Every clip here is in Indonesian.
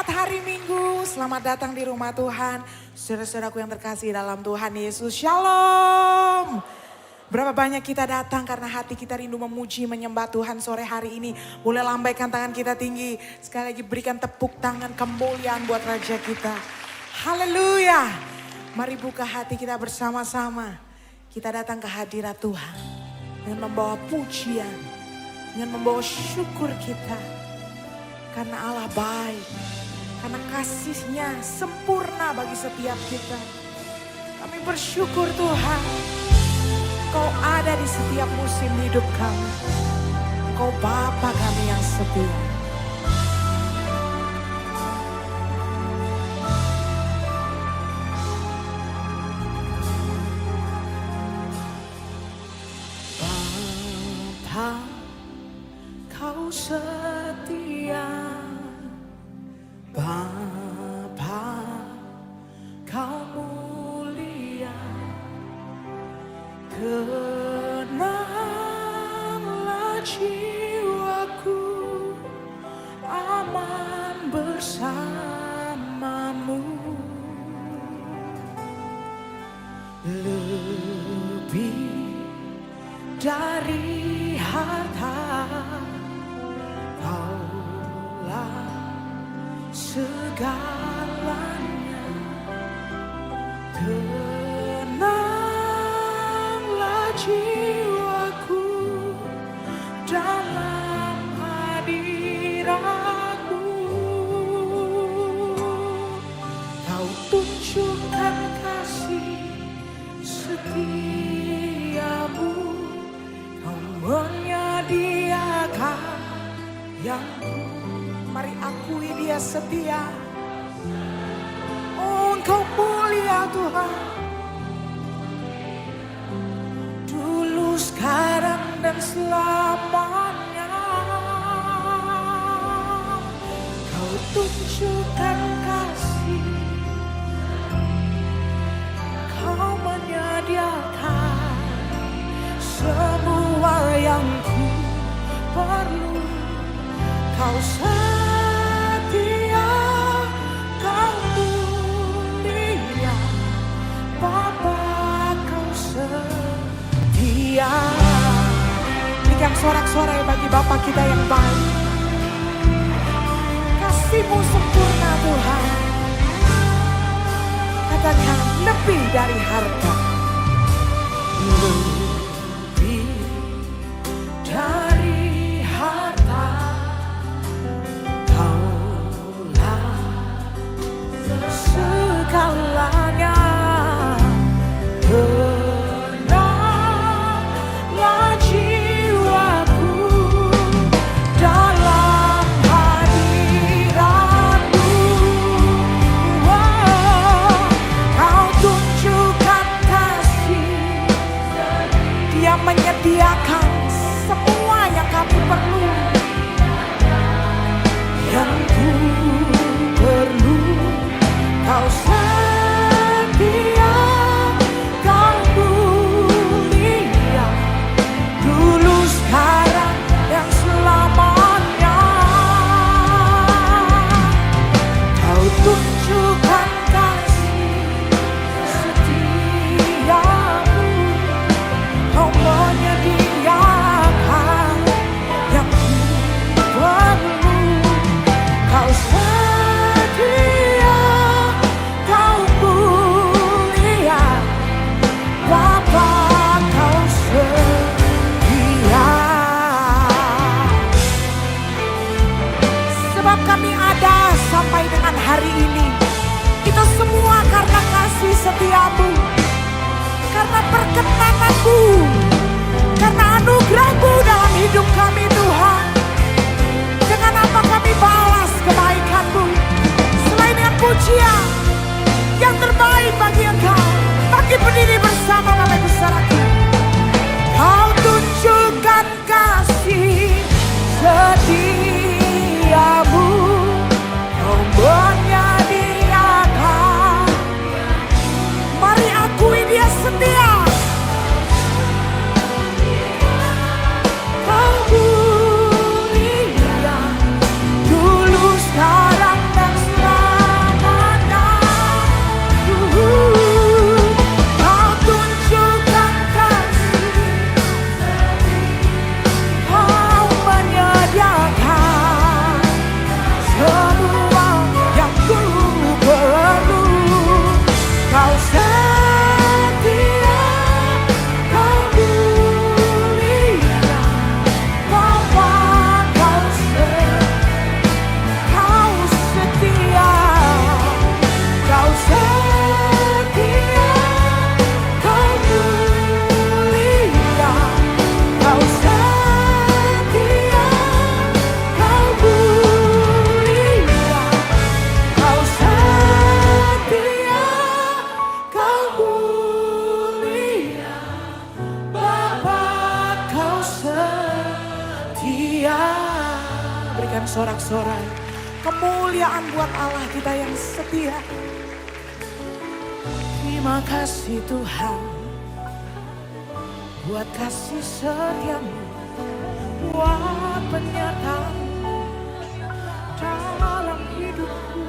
Selamat hari Minggu, selamat datang di rumah Tuhan. Saudara-saudaraku yang terkasih dalam Tuhan Yesus, Shalom. Berapa banyak kita datang karena hati kita rindu memuji, menyembah Tuhan sore hari ini. Boleh lambaikan tangan kita tinggi. Sekali lagi berikan tepuk tangan kemuliaan buat Raja kita. Haleluya. Mari buka hati kita bersama-sama. Kita datang ke hadirat Tuhan. Dengan membawa pujian. Dengan membawa syukur kita. Karena Allah baik. Karena kasih-Nya sempurna bagi setiap kita. Kami bersyukur Tuhan. Engkau ada di setiap musim hidup kami. Engkau Bapa kami yang setia. Bapa, Kau setia. Bapa, Kau mulia. Tenanglah jiwaku, aman bersamamu. Lebih dari harta, Kaulah segalanya. Tenanglah jiwaku dalam hadirat-Mu. Kau tunjukkan kasih setiamu. Kau menyediakan yang mari akui Dia setia. Oh, Engkau mulia Tuhan. Dulu, sekarang, dan selamanya. Kau tunjukkan kasih. Kau menyediakan semua yang ku perlu. Kau setia, Kau mulia, Bapa Kau setia. Berikan sorak-sorai bagi Bapa kita yang baik. Kasih-Mu sempurna Tuhan. Katakan lebih dari harta. Lebih dari harta. Segalanya. Tenanglah jiwaku dalam hadirat-Mu. Kau tunjukkan kasih. Dia menyediakan semua yang kami perlu. Yang ku perlu. Kau setia, Kau mulia, dulu, sekarang, dan selamanya. Kau tunjukkan kasih setiamu. Kau menyediakan yang ku perlu. Kau setia, Kau mulia, Bapa Kau setia. Sebab kami ada sampai dengan hari ini, itu semua karena kasih setiamu, karena perkenanan-Mu, karena anugerah-Mu dalam hidup kami Tuhan. Dengan apa kami balas kebaikan-Mu selain dengan pujian yang terbaik bagi Engkau. Bagi berdiri bersama Bapak Ibu Saudaraku. Kau tunjukkan kasih setiamu. Kau menyediakan. Mari akui Dia setia. Kau mulia, dulu, sekarang, dan selamanya. sorak-sorai. Kemuliaan buat Allah kita yang setia. Terima kasih Tuhan buat kasih setiamu, buat penyertaan dalam hidupku.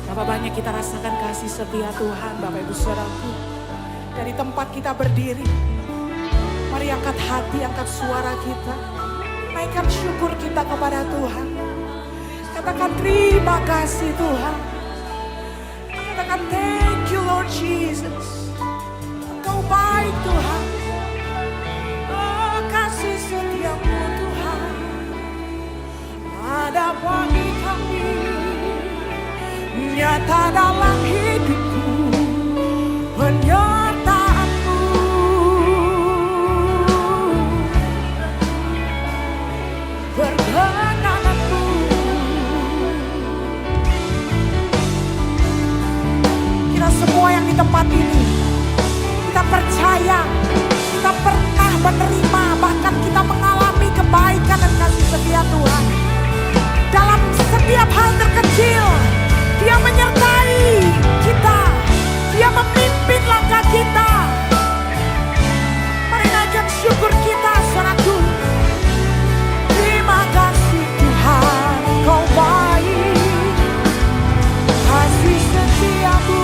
Berapa banyak kita rasakan kasih setia Tuhan, Bapak Ibu Saudaraku. Dari tempat kita berdiri, mari angkat hati, angkat suara kita, naikkan syukur kita kepada Tuhan. Katakan terima kasih Tuhan. Katakan thank you Lord Jesus. Engkau baik Tuhan. Oh, kasih setiamu Tuhan ada bagi kami, nyata dalam hidupku, penyertaanmu. Perkenananmu. Kita semua yang di tempat ini, kita percaya, kita pernah menerima, bahkan kita mengalami kebaikan dan kasih setia Tuhan. Dalam setiap hal terkecil, Dia menyertai kita, Dia memimpin langkah kita. Mari naikkan syukur kita, saudaraku. Terima kasih Tuhan, Kau baik, kasih setiamu.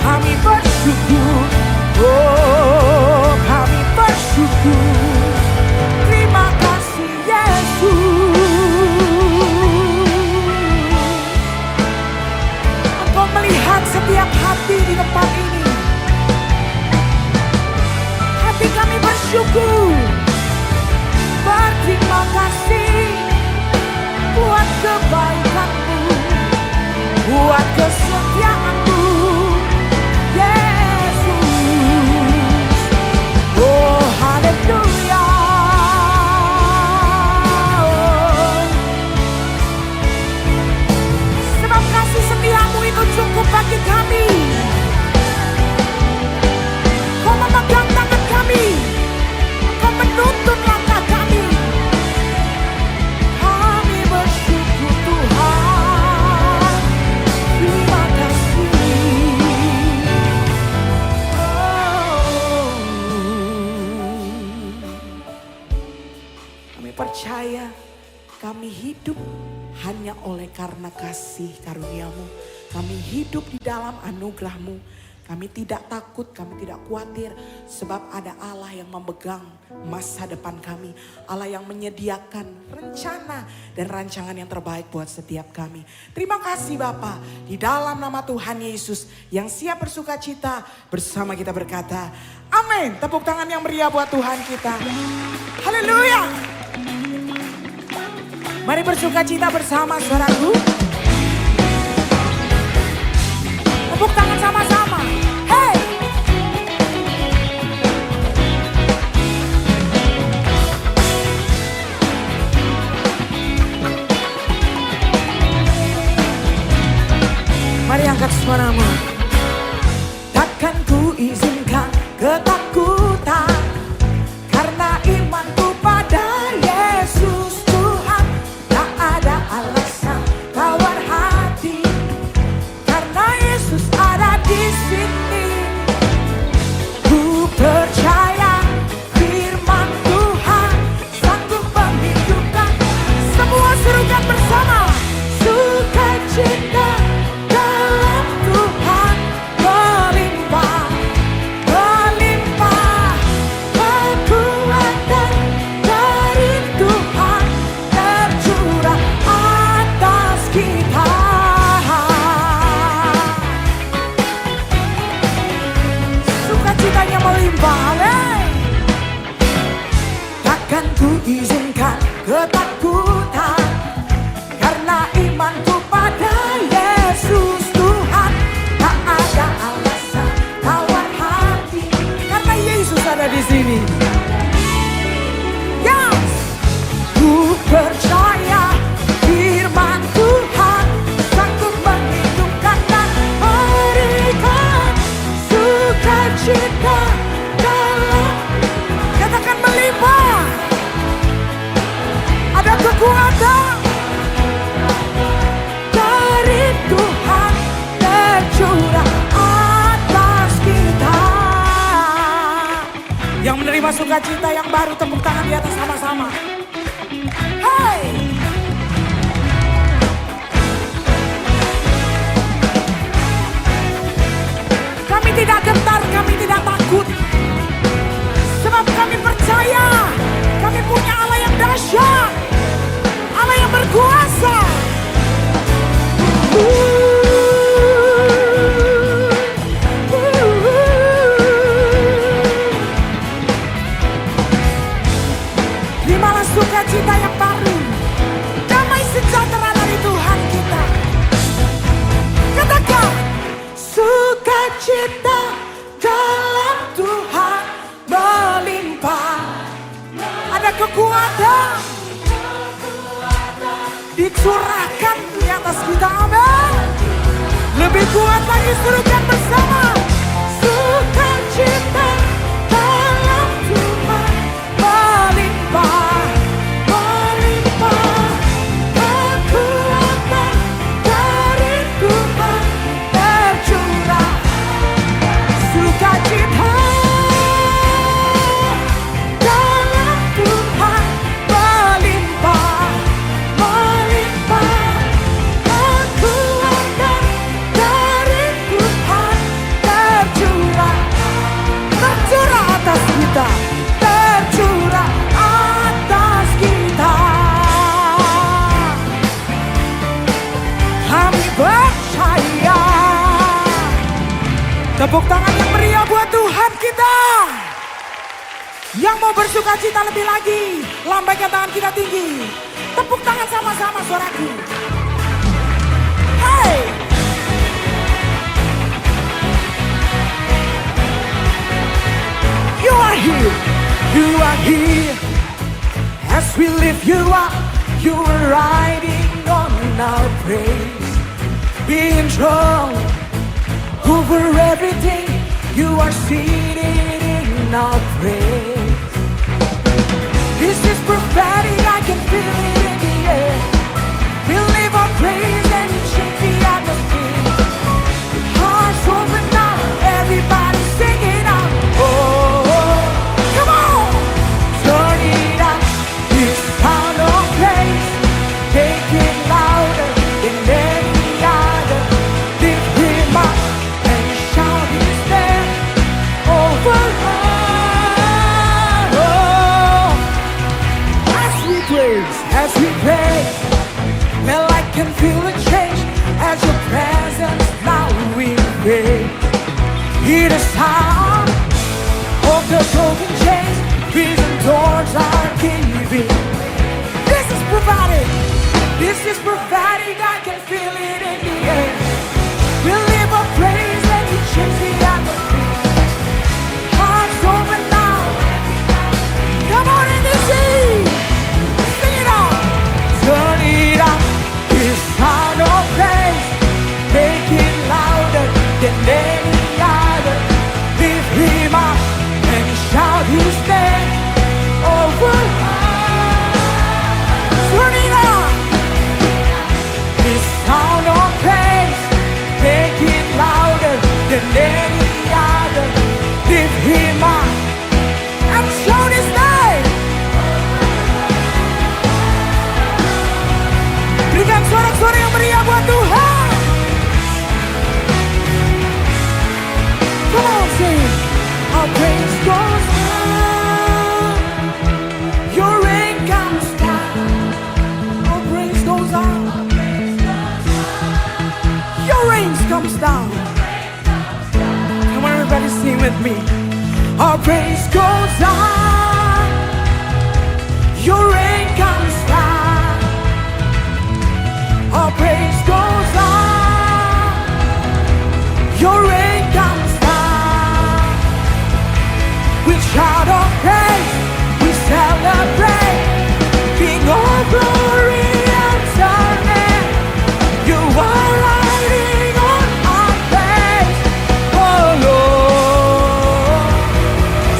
Kami bersyukur, oh kami bersyukur. Terima kasih Yesus. Engkau melihat setiap hati di tempat ini. Hati kami bersyukur, berterima kasih buat kebaikan-Mu, buat kesetiaan-Mu, Yesus. Oh haleluya. Sebab kasih setiamu itu cukup bagi kami. Kau memegang tangan kami, Kau menuntun langkah kami. Kami bersyukur Tuhan, terima kasih. Kami percaya kami hidup hanya oleh karena kasih karunia-Mu. Kami hidup di dalam anugerah-Mu. Kami tidak takut, kami tidak khawatir. Sebab ada Allah yang memegang masa depan kami. Allah yang menyediakan rencana dan rancangan yang terbaik buat setiap kami. Terima kasih Bapa. Di dalam nama Tuhan Yesus yang siap bersuka cita bersama kita berkata, amin. Tepuk tangan yang meriah buat Tuhan kita. Haleluya. Mari bersuka cita bersama saudaraku. Tepuk tangan sama-sama. Hey! Mari angkat suaramu. Takkan ku izinkan ketakutan, karena imanku pada Yesus Tuhan. Tak ada alasan tawar hati, karena Yesus ada di sini. Ku percaya firman Tuhan sanggup menghidupkan. Semua serukan bersama. Sukacita dalam Tuhan melimpah, melimpah. Kekuatan dari Tuhan tercurah atas kita. Sukacitanya melimpah. Takkan ku izinkan ketakutan, karena imanku pada Yesus Tuhan. Tak ada alasan tawar hati, karena Yesus ada di sini. Yes, ku percaya firman Tuhan sanggup menghidupkan dan memberikan sukacita dalam Yang menerima sukacita yang baru, tepuk tangan di atas sama-sama. Hai! Kami tidak gentar, kami tidak takut. Sebab kami percaya, kami punya Allah yang dahsyat, Allah yang berkuasa. Terimalah sukacita yang baru, damai sejahtera dari Tuhan kita. Katakan, sukacita dalam Tuhan melimpah. Ada kekuatan dicurahkan di atas kita, amin. Lebih kuat lagi, serukan bersama. Sukacita dalam Tuhan melimpah, melimpah. Kekuatan dari Tuhan tercurah. Sukacita dalam Tuhan melimpah, melimpah. Kekuatan dari Tuhan tercurah, tercurah atas kita, tercurah atas kita. Kami percaya. Tepuk tangan yang meriah buat Tuhan kita. Yang mau bersukacita lebih lagi, lambaikan tangan kita tinggi. Tepuk tangan sama-sama, suaraku. Hey! You are here, you are here. As we lift you up, you are riding on our praise. Being strong over everything, you are seated in our praise. This is prophetic, I can feel it in the air. We live our praise and it shakes the atmosphere. Hearts open now, everybody sing it out. Oh, come on, turn it up. This sound of praise, make it louder than any other. Lift him up and shout his name over all. Oh, as we praise, well, I can feel a change as your presence now we pray. Hear the sound of the broken chains, prison doors are giving. This is prophetic, this is prophetic, I can feel it in the air. We live our praise and we change the atmosphere. Hearts open now, come on in the sea, sing it out. Turn it up, this sound of praise, make it louder than any other. Lift him up and shout his name over all. Turn it up, this sound of praise, make it louder than any other. Lift him up and shout his name. Berikan suara-suara yang meriah buat Tuhan. Come on, sing. Our praise goes up, your rain comes down. Our praise goes up, your rain comes down. Come on, everybody, sing with me. Our praise goes up, your rain comes down. Our praise goes up, your rain comes down. We shout our praise, we celebrate, King of glory and name. You are riding on our praise, oh Lord.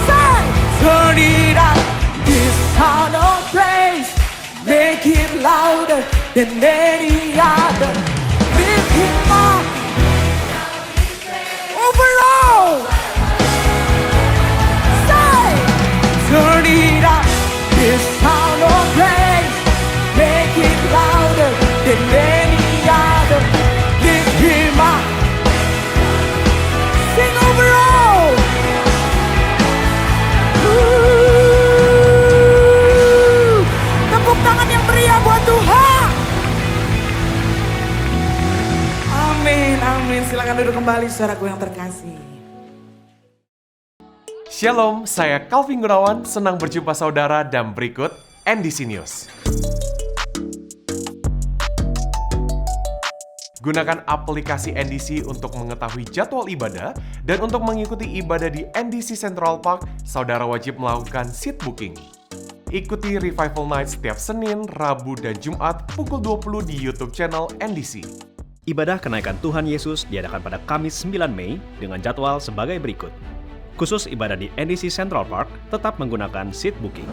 Say, turn it up, this sound of praise, make it louder than any other. Lift him up overall. Say, Silakan duduk kembali saudaraku yang terkasih. Shalom, saya Calvin Gunawan, senang berjumpa saudara dan berikut NDC News. Gunakan aplikasi NDC untuk mengetahui jadwal ibadah dan untuk mengikuti ibadah di NDC Central Park, saudara wajib melakukan seat booking. Ikuti Revival Night setiap Senin, Rabu, dan Jumat pukul 20 di YouTube channel NDC. Ibadah kenaikan Tuhan Yesus diadakan pada Kamis 9 Mei dengan jadwal sebagai berikut. Khusus ibadah di NDC Central Park tetap menggunakan seat booking.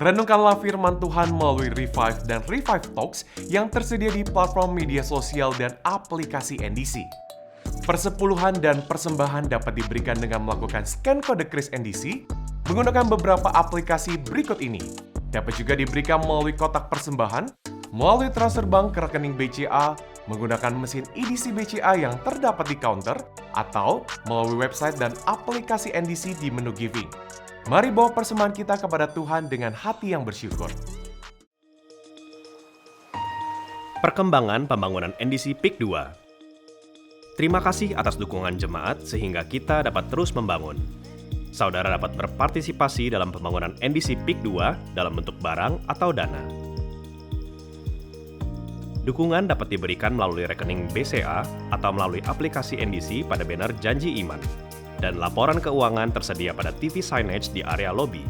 Renungkanlah firman Tuhan melalui Revive dan Revive Talks yang tersedia di platform media sosial dan aplikasi NDC. Persepuluhan dan persembahan dapat diberikan dengan melakukan scan kode kris NDC menggunakan beberapa aplikasi berikut ini. Dapat juga diberikan melalui kotak persembahan, melalui transfer bank ke rekening BCA, menggunakan mesin EDC BCA yang terdapat di counter, atau melalui website dan aplikasi NDC di menu Giving. Mari bawa persembahan kita kepada Tuhan dengan hati yang bersyukur. Perkembangan pembangunan NDC PIK 2. Terima kasih atas dukungan jemaat sehingga kita dapat terus membangun. Saudara dapat berpartisipasi dalam pembangunan NDC PIK 2 dalam bentuk barang atau dana. Dukungan dapat diberikan melalui rekening BCA atau melalui aplikasi NDC pada banner Janji Iman. Dan laporan keuangan tersedia pada TV signage di area lobi.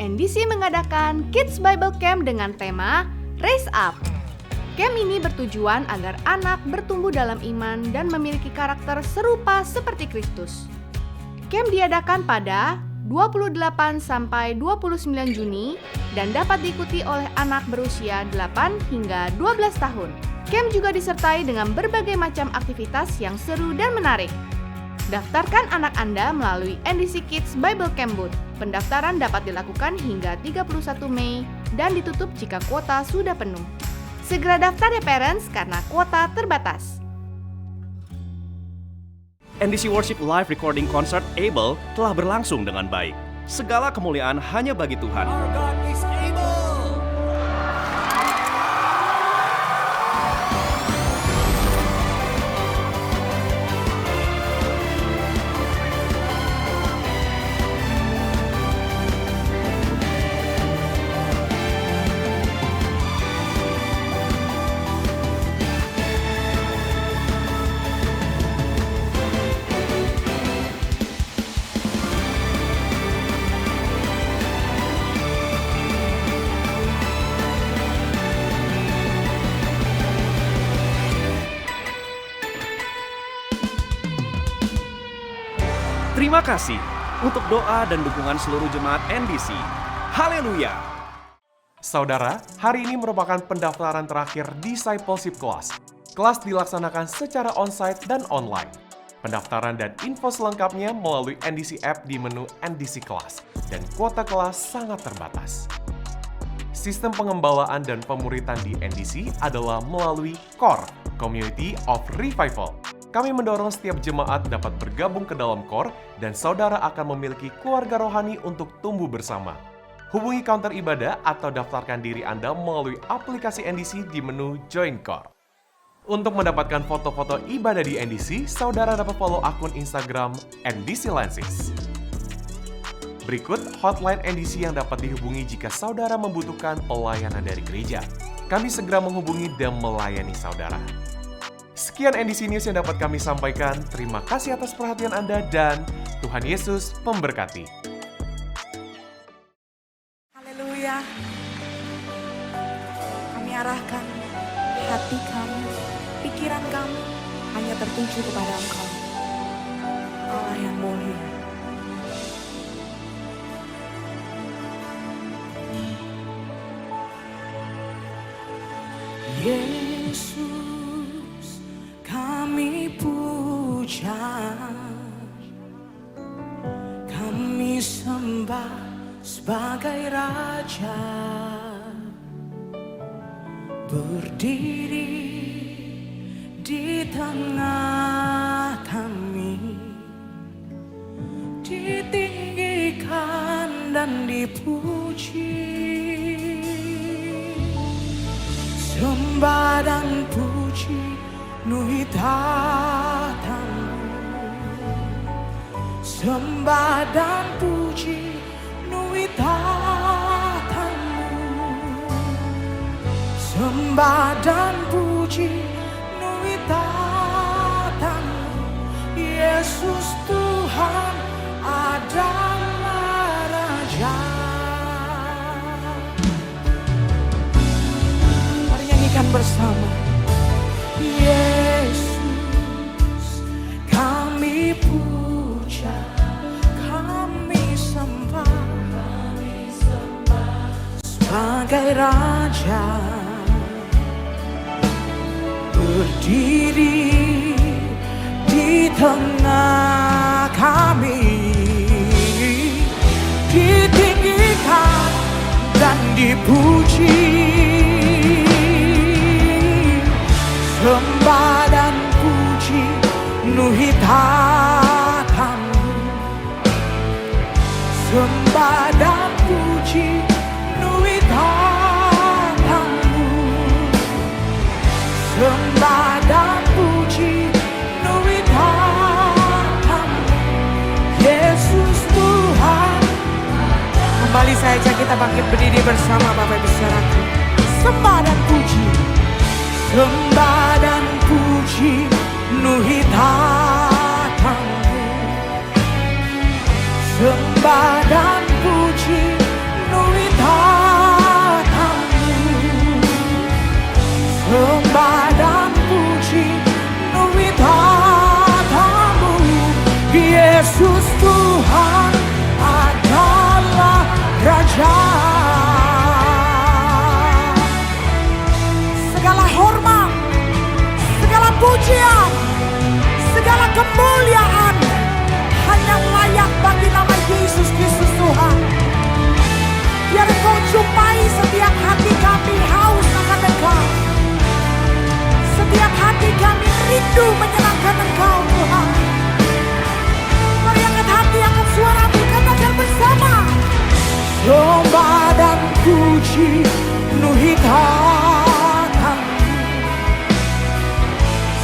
NDC mengadakan Kids Bible Camp dengan tema Raise Up. Camp ini bertujuan agar anak bertumbuh dalam iman dan memiliki karakter serupa seperti Kristus. Camp diadakan pada 28 sampai 29 Juni dan dapat diikuti oleh anak berusia 8 hingga 12 tahun. Camp juga disertai dengan berbagai macam aktivitas yang seru dan menarik. Daftarkan anak Anda melalui NDC Kids Bible Camp Booth. Pendaftaran dapat dilakukan hingga 31 Mei dan ditutup jika kuota sudah penuh. Segera daftar ya parents karena kuota terbatas. NDC Worship Live Recording Concert Able telah berlangsung dengan baik. Segala kemuliaan hanya bagi Tuhan. Our God is able. Terima kasih untuk doa dan dukungan seluruh jemaat NDC. Haleluya! Saudara, hari ini merupakan pendaftaran terakhir Discipleship Class. Kelas dilaksanakan secara onsite dan online. Pendaftaran dan info selengkapnya melalui NDC App di menu NDC Class. Dan kuota kelas sangat terbatas. Sistem pengembalaan dan pemuritan di NDC adalah melalui CORE, Community of Revival. Kami mendorong setiap jemaat dapat bergabung ke dalam CORE dan saudara akan memiliki keluarga rohani untuk tumbuh bersama. Hubungi counter ibadah atau daftarkan diri Anda melalui aplikasi NDC di menu Join CORE. Untuk mendapatkan foto-foto ibadah di NDC, saudara dapat follow akun Instagram NDC Lenses. Berikut hotline NDC yang dapat dihubungi jika saudara membutuhkan pelayanan dari gereja. Kami segera menghubungi dan melayani saudara. Sekian NDC News yang dapat kami sampaikan. Terima kasih atas perhatian Anda dan Tuhan Yesus memberkati. Haleluya. Kami arahkan hati kami, pikiran kami hanya tertuju kepada Engkau, Allah yang mulia. Yesus, kami puja, kami sembah sebagai Raja, berdiri di tengah kami, ditinggikan dan dipuji. Sembah Sembah dan puji penuhi tatamu. Sembah dan puji penuhi tatamu. Sembah dan puji penuhi tatamu. Yesus Tuhan adalah Raja. Mari nyanyikan bersama. Yesus kami puja, kami sembah sebagai Raja. Berdiri di tengah kami, ditinggikan dan dipuji. Sembah dan puji penuhi tatamu. Sembah dan puji penuhi tatamu. Sembah dan puji penuhi tatamu. Yesus Tuhan. Kembali saja kita bangkit berdiri bersama Bapak Ibu Saudaraku. Sembah dan puji. Sembah dan puji penuhi tatamu. Sembah dan puji penuhi tatamu. Sembah dan puji penuhi tatamu. Yesus Tuhan adalah Raja. Segala hormat, segala pujian, segala kemuliaan hanya layak bagi nama Yesus Kristus Tuhan. Biar Engkau jumpai setiap hati kami haus akan Engkau. Setiap hati kami rindu menyenangkan Engkau Tuhan. Mari angkat hati, angkat suaramu, katakan bersama. Sembah dan puji penuhi tatamu.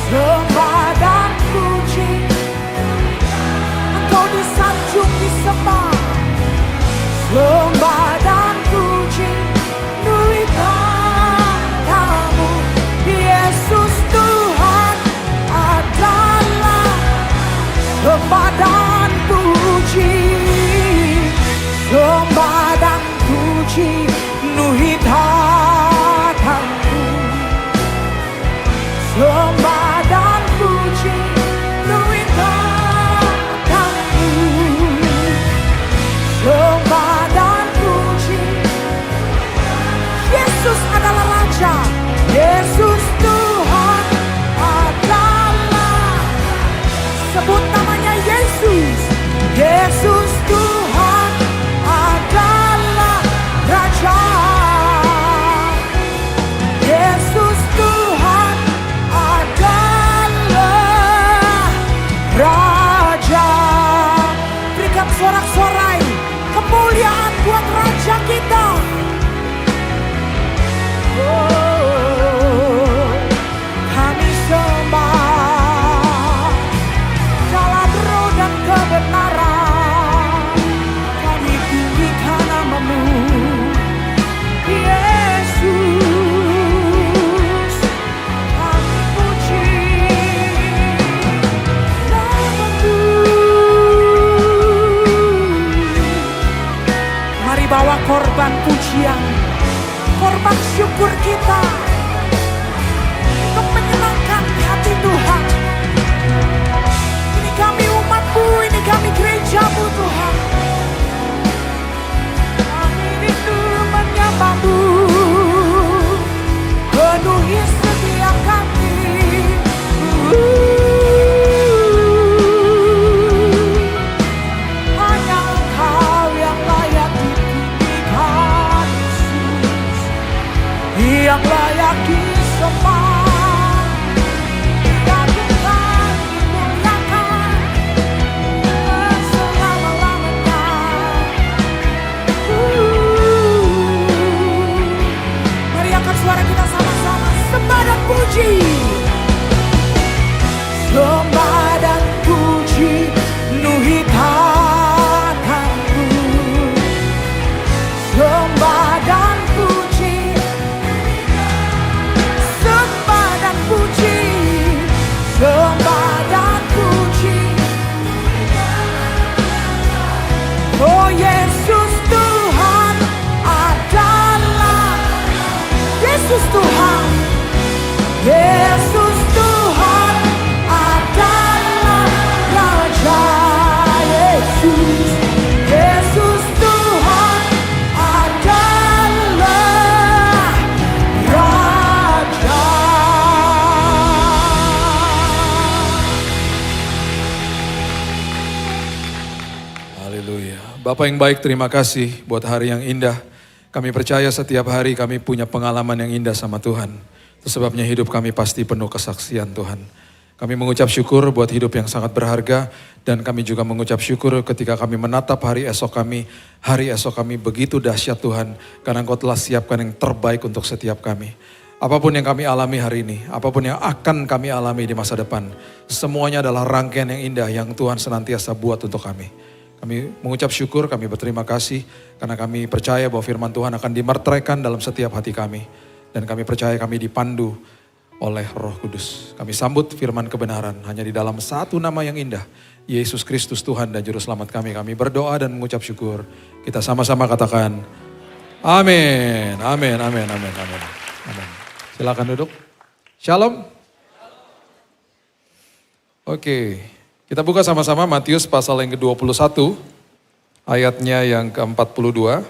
Sembah dan puji, Engkau disanjung disembah. Sembah dan puji penuhi tatamu. Yesus Tuhan adalah. Sembah dan puji, sembah dan puji penuhi tatamu. Sembah dan puji penuhi tatamu. Sembah dan puji. Yesus adalah Raja. Yesus Tuhan adalah. Sebut namanya Yesus. Yesus Tuhan adalah Raja. Yesus Tuhan adalah Raja. Berikan sorak-sorai kemuliaan buat Raja kita. Oh, kami sembah dalam roh dan kebenaran. Kami tinggikan nama-Mu, Yesus. Kami puji nama-Mu. Mari bawa korban pujian, korban syukur kita Yesus Tuhan, Yesus Tuhan adalah Raja. Yesus, Yesus Tuhan adalah Raja. Haleluya. Bapak yang baik, terima kasih buat hari yang indah. Kami percaya setiap hari kami punya pengalaman yang indah sama Tuhan. Itu sebabnya hidup kami pasti penuh kesaksian Tuhan. Kami mengucap syukur buat hidup yang sangat berharga. Dan kami juga mengucap syukur ketika kami menatap hari esok kami. Hari esok kami begitu dahsyat Tuhan. Karena Engkau telah siapkan yang terbaik untuk setiap kami. Apapun yang kami alami hari ini, apapun yang akan kami alami di masa depan. Semuanya adalah rangkaian yang indah yang Tuhan senantiasa buat untuk kami. Kami mengucap syukur, kami berterima kasih karena kami percaya bahwa firman Tuhan akan dimertrekan dalam setiap hati kami. Dan kami percaya kami dipandu oleh Roh Kudus. Kami sambut firman kebenaran hanya di dalam satu nama yang indah. Yesus Kristus Tuhan dan Juru Selamat kami. Kami berdoa dan mengucap syukur. Kita sama-sama katakan amin, amin, amin, amin, amin. Amin. Silakan duduk. Shalom. Oke. Kita buka sama-sama Matius pasal yang ke-21, ayatnya yang ke-42.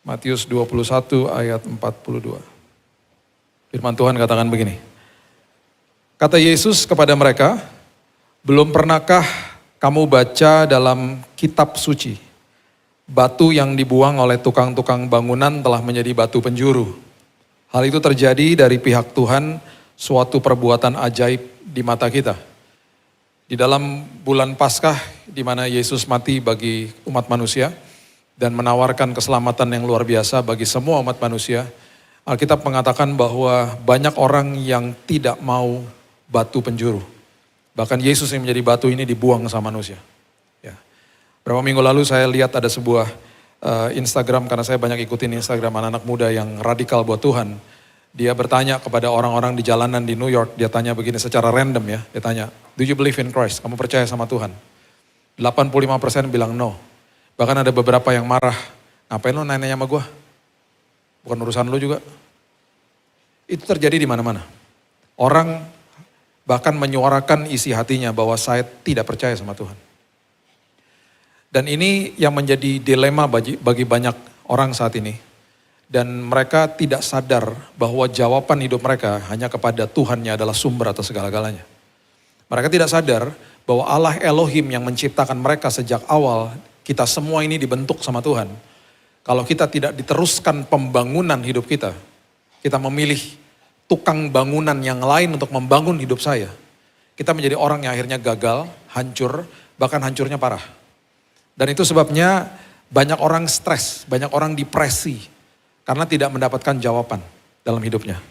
Matius 21 ayat 42. Firman Tuhan katakan begini. Kata Yesus kepada mereka, belum pernahkah kamu baca dalam kitab suci, batu yang dibuang oleh tukang-tukang bangunan telah menjadi batu penjuru. Hal itu terjadi dari pihak Tuhan, suatu perbuatan ajaib di mata kita. Di dalam bulan Paskah di mana Yesus mati bagi umat manusia dan menawarkan keselamatan yang luar biasa bagi semua umat manusia, Alkitab mengatakan bahwa banyak orang yang tidak mau batu penjuru. Bahkan Yesus yang menjadi batu ini dibuang sama manusia. Ya. Berapa minggu lalu saya lihat ada sebuah Instagram, karena saya banyak ikutin Instagram anak-anak muda yang radikal buat Tuhan. Dia bertanya kepada orang-orang di jalanan di New York, dia tanya begini secara random ya, dia tanya, do you believe in Christ? Kamu percaya sama Tuhan? 85% bilang no. Bahkan ada beberapa yang marah, ngapain lo nanya sama gue? Bukan urusan lo juga. Itu terjadi di mana-mana. Orang bahkan menyuarakan isi hatinya bahwa saya tidak percaya sama Tuhan. Dan ini yang menjadi dilema bagi banyak orang saat ini. Dan mereka tidak sadar bahwa jawaban hidup mereka hanya kepada Tuhannya adalah sumber atas segala-galanya. Mereka tidak sadar bahwa Allah Elohim yang menciptakan mereka sejak awal, kita semua ini dibentuk sama Tuhan. Kalau kita tidak diteruskan pembangunan hidup kita memilih tukang bangunan yang lain untuk membangun hidup saya. Kita menjadi orang yang akhirnya gagal, hancur, bahkan hancurnya parah. Dan itu sebabnya banyak orang stres, banyak orang depresi. Karena tidak mendapatkan jawaban dalam hidupnya.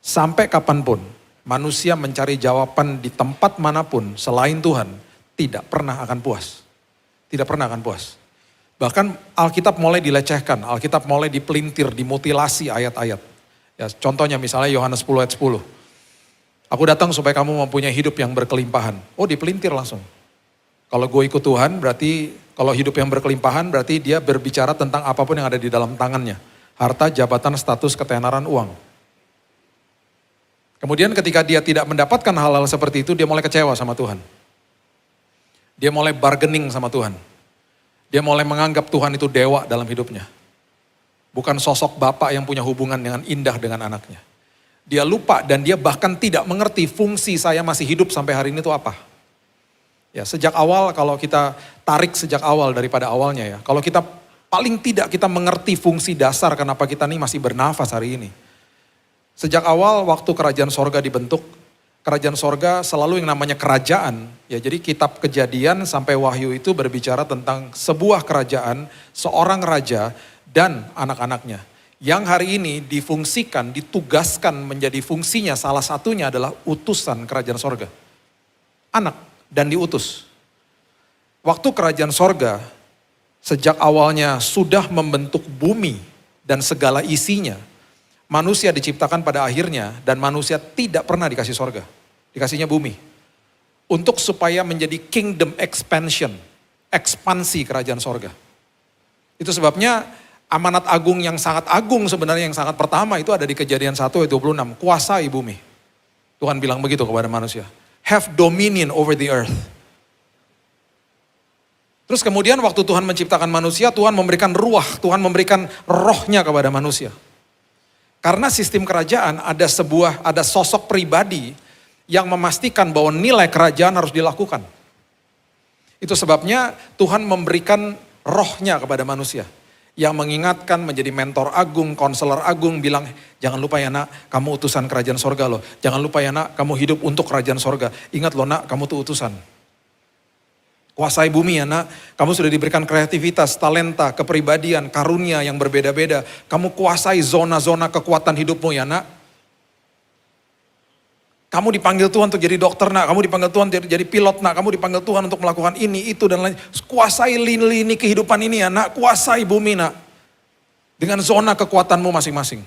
Sampai kapanpun manusia mencari jawaban di tempat manapun selain Tuhan, tidak pernah akan puas. Tidak pernah akan puas. Bahkan Alkitab mulai dilecehkan, Alkitab mulai dipelintir, dimutilasi ayat-ayat. Ya, contohnya misalnya Yohanes 10 ayat 10. Aku datang supaya kamu mempunyai hidup yang berkelimpahan. Oh, dipelintir langsung. Kalau gue ikut Tuhan berarti, kalau hidup yang berkelimpahan berarti dia berbicara tentang apapun yang ada di dalam tangannya. Harta, jabatan, status, ketenaran, uang. Kemudian ketika dia tidak mendapatkan hal-hal seperti itu, dia mulai kecewa sama Tuhan. Dia mulai bargaining sama Tuhan. Dia mulai menganggap Tuhan itu dewa dalam hidupnya. Bukan sosok bapak yang punya hubungan dengan indah dengan anaknya. Dia lupa dan dia bahkan tidak mengerti fungsi saya masih hidup sampai hari ini itu apa. Ya, sejak awal kalau kita tarik sejak awal daripada awalnya ya. Kalau kita paling tidak kita mengerti fungsi dasar kenapa kita ini masih bernafas hari ini. Sejak awal waktu kerajaan sorga dibentuk, kerajaan sorga selalu yang namanya kerajaan. Ya, jadi kitab Kejadian sampai Wahyu itu berbicara tentang sebuah kerajaan, seorang raja dan anak-anaknya. Yang hari ini difungsikan, ditugaskan menjadi fungsinya salah satunya adalah utusan kerajaan sorga. Anak dan diutus. Waktu kerajaan sorga, sejak awalnya sudah membentuk bumi dan segala isinya. Manusia diciptakan pada akhirnya dan manusia tidak pernah dikasih sorga. Dikasihnya bumi. Untuk supaya menjadi kingdom expansion. Ekspansi kerajaan sorga. Itu sebabnya Amanat agung yang sangat agung sebenarnya yang sangat pertama itu ada di Kejadian 1 ayat 26. Kuasai bumi. Tuhan bilang begitu kepada manusia. Have dominion over the earth. Terus kemudian waktu Tuhan menciptakan manusia, Tuhan memberikan ruah, Tuhan memberikan rohnya kepada manusia. Karena sistem kerajaan ada sosok pribadi yang memastikan bahwa nilai kerajaan harus dilakukan. Itu sebabnya Tuhan memberikan rohnya kepada manusia. Yang mengingatkan, menjadi mentor agung, konselor agung, bilang, jangan lupa ya nak, kamu utusan kerajaan sorga loh. Jangan lupa ya nak, kamu hidup untuk kerajaan sorga. Ingat loh nak, kamu tuh utusan. Kuasai bumi ya nak, kamu sudah diberikan kreativitas, talenta, kepribadian, karunia yang berbeda-beda. Kamu kuasai zona-zona kekuatan hidupmu ya nak. Kamu dipanggil Tuhan untuk jadi dokter nak, kamu dipanggil Tuhan jadi pilot nak, kamu dipanggil Tuhan untuk melakukan ini, itu dan lain. Kuasai lini kehidupan ini ya nak, kuasai bumi nak. Dengan zona kekuatanmu masing-masing.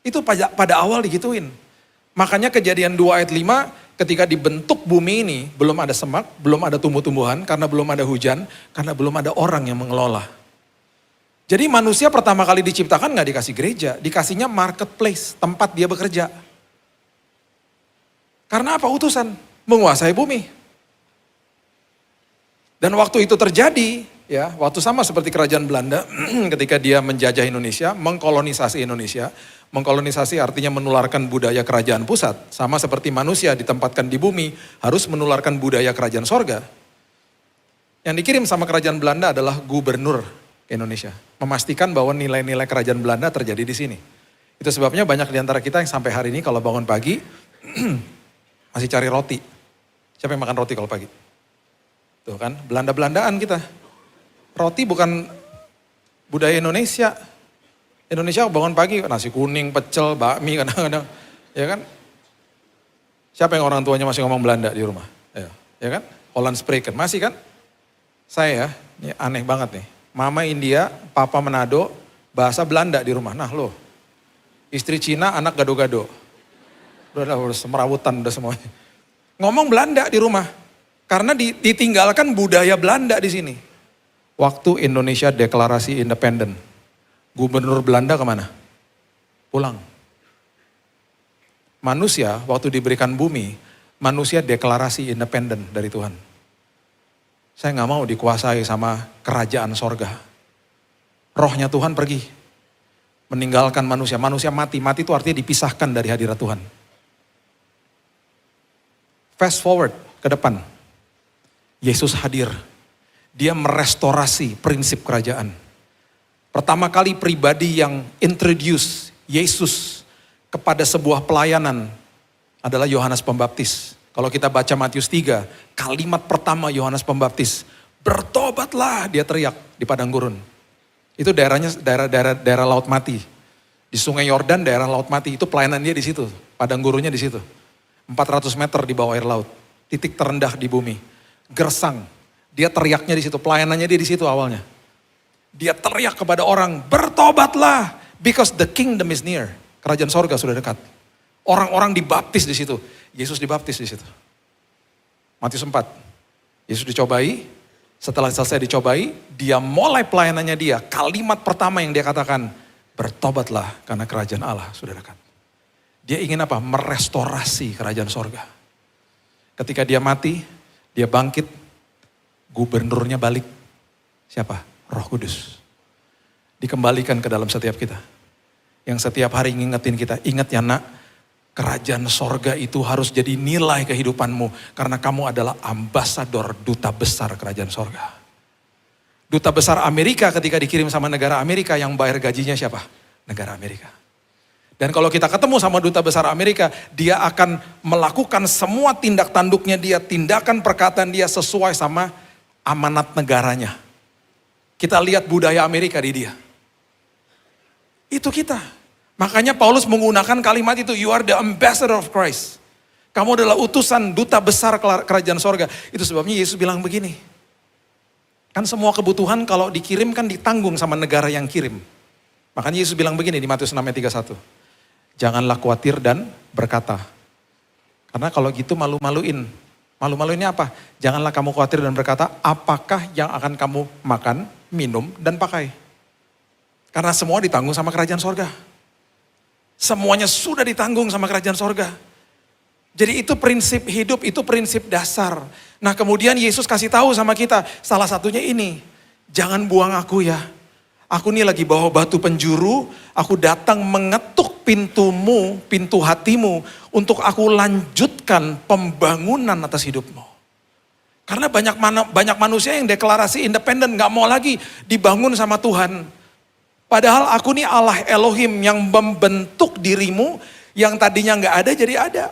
Itu pada awal digituin. Makanya Kejadian 2 ayat 5 ketika dibentuk bumi ini belum ada semak, belum ada tumbuh-tumbuhan, karena belum ada hujan, karena belum ada orang yang mengelola. Jadi manusia pertama kali diciptakan gak dikasih gereja, dikasihnya marketplace, tempat dia bekerja. Karena apa? Utusan, menguasai bumi. Dan waktu itu terjadi, ya, waktu sama seperti kerajaan Belanda ketika dia menjajah Indonesia, mengkolonisasi Indonesia. Mengkolonisasi artinya menularkan budaya kerajaan pusat. Sama seperti manusia ditempatkan di bumi, harus menularkan budaya kerajaan sorga. Yang dikirim sama kerajaan Belanda adalah gubernur ke Indonesia. Memastikan bahwa nilai-nilai kerajaan Belanda terjadi di sini. Itu sebabnya banyak di antara kita yang sampai hari ini kalau bangun pagi, masih cari roti. Siapa yang makan roti kalau pagi? Tuh kan, Belanda-Belandaan kita. Roti bukan budaya Indonesia. Indonesia bangun pagi, nasi kuning, pecel, bakmi kadang-kadang. Ya kan? Siapa yang orang tuanya masih ngomong Belanda di rumah? Ya kan? Holland Spreken, masih kan? Saya, ini aneh banget nih. Mama India, papa Manado, bahasa Belanda di rumah. Nah loh, istri Cina, anak gado-gado. Udah semerawutan udah semuanya. Ngomong Belanda di rumah. Karena ditinggalkan budaya Belanda di sini. Waktu Indonesia deklarasi independen. Gubernur Belanda kemana? Pulang. Manusia waktu diberikan bumi, manusia deklarasi independen dari Tuhan. Saya gak mau dikuasai sama kerajaan sorga. Rohnya Tuhan pergi. Meninggalkan manusia. Manusia mati. Mati itu artinya dipisahkan dari hadirat Tuhan. Fast forward ke depan. Yesus hadir. Dia merestorasi prinsip kerajaan. Pertama kali pribadi yang introduce Yesus kepada sebuah pelayanan adalah Yohanes Pembaptis. Kalau kita baca Matius 3, kalimat pertama Yohanes Pembaptis, bertobatlah, dia teriak di padang gurun. Itu daerahnya daerah Laut Mati. Di Sungai Yordan daerah Laut Mati, itu pelayanan dia di situ, padang gurunnya di situ. 400 meter di bawah air laut, titik terendah di bumi. Gersang, dia teriaknya di situ, pelayanannya dia di situ awalnya. Dia teriak kepada orang, bertobatlah, because the kingdom is near. Kerajaan sorga sudah dekat. Orang-orang dibaptis di situ. Yesus dibaptis di situ. Matius 4. Yesus dicobai. Setelah selesai dicobai, dia mulai pelayanannya dia. Kalimat pertama yang dia katakan, bertobatlah karena kerajaan Allah sudah dekat. Dia ingin apa? Merestorasi kerajaan sorga. Ketika dia mati, dia bangkit. Gubernurnya balik. Siapa? Roh Kudus. Dikembalikan ke dalam setiap kita. Yang setiap hari ngingetin kita, ingat ya nak, kerajaan sorga itu harus jadi nilai kehidupanmu. Karena kamu adalah ambasador duta besar kerajaan sorga. Duta besar Amerika ketika dikirim sama negara Amerika, yang bayar gajinya siapa? Negara Amerika. Dan kalau kita ketemu sama duta besar Amerika, dia akan melakukan semua tindak tanduknya dia, tindakan perkataan dia sesuai sama amanat negaranya. Kita lihat budaya Amerika di dia. Itu kita. Makanya Paulus menggunakan kalimat itu, you are the ambassador of Christ. Kamu adalah utusan duta besar kerajaan sorga. Itu sebabnya Yesus bilang begini. Kan semua kebutuhan kalau dikirim kan ditanggung sama negara yang kirim. Makanya Yesus bilang begini di Matius 6 ayat 31. Janganlah khawatir dan berkata. Karena kalau gitu malu-maluin. Malu-maluinnya apa? Janganlah kamu khawatir dan berkata, apakah yang akan kamu makan, minum, dan pakai. Karena semua ditanggung sama kerajaan sorga. Semuanya sudah ditanggung sama kerajaan sorga. Jadi itu prinsip hidup, itu prinsip dasar. Nah kemudian Yesus kasih tahu sama kita, salah satunya ini, jangan buang aku ya. Aku ini lagi bawa batu penjuru, aku datang mengetuk pintumu, pintu hatimu, untuk aku lanjutkan pembangunan atas hidupmu. Karena banyak manusia yang deklarasi independen, gak mau lagi dibangun sama Tuhan. Padahal aku nih Allah Elohim yang membentuk dirimu, yang tadinya gak ada jadi ada.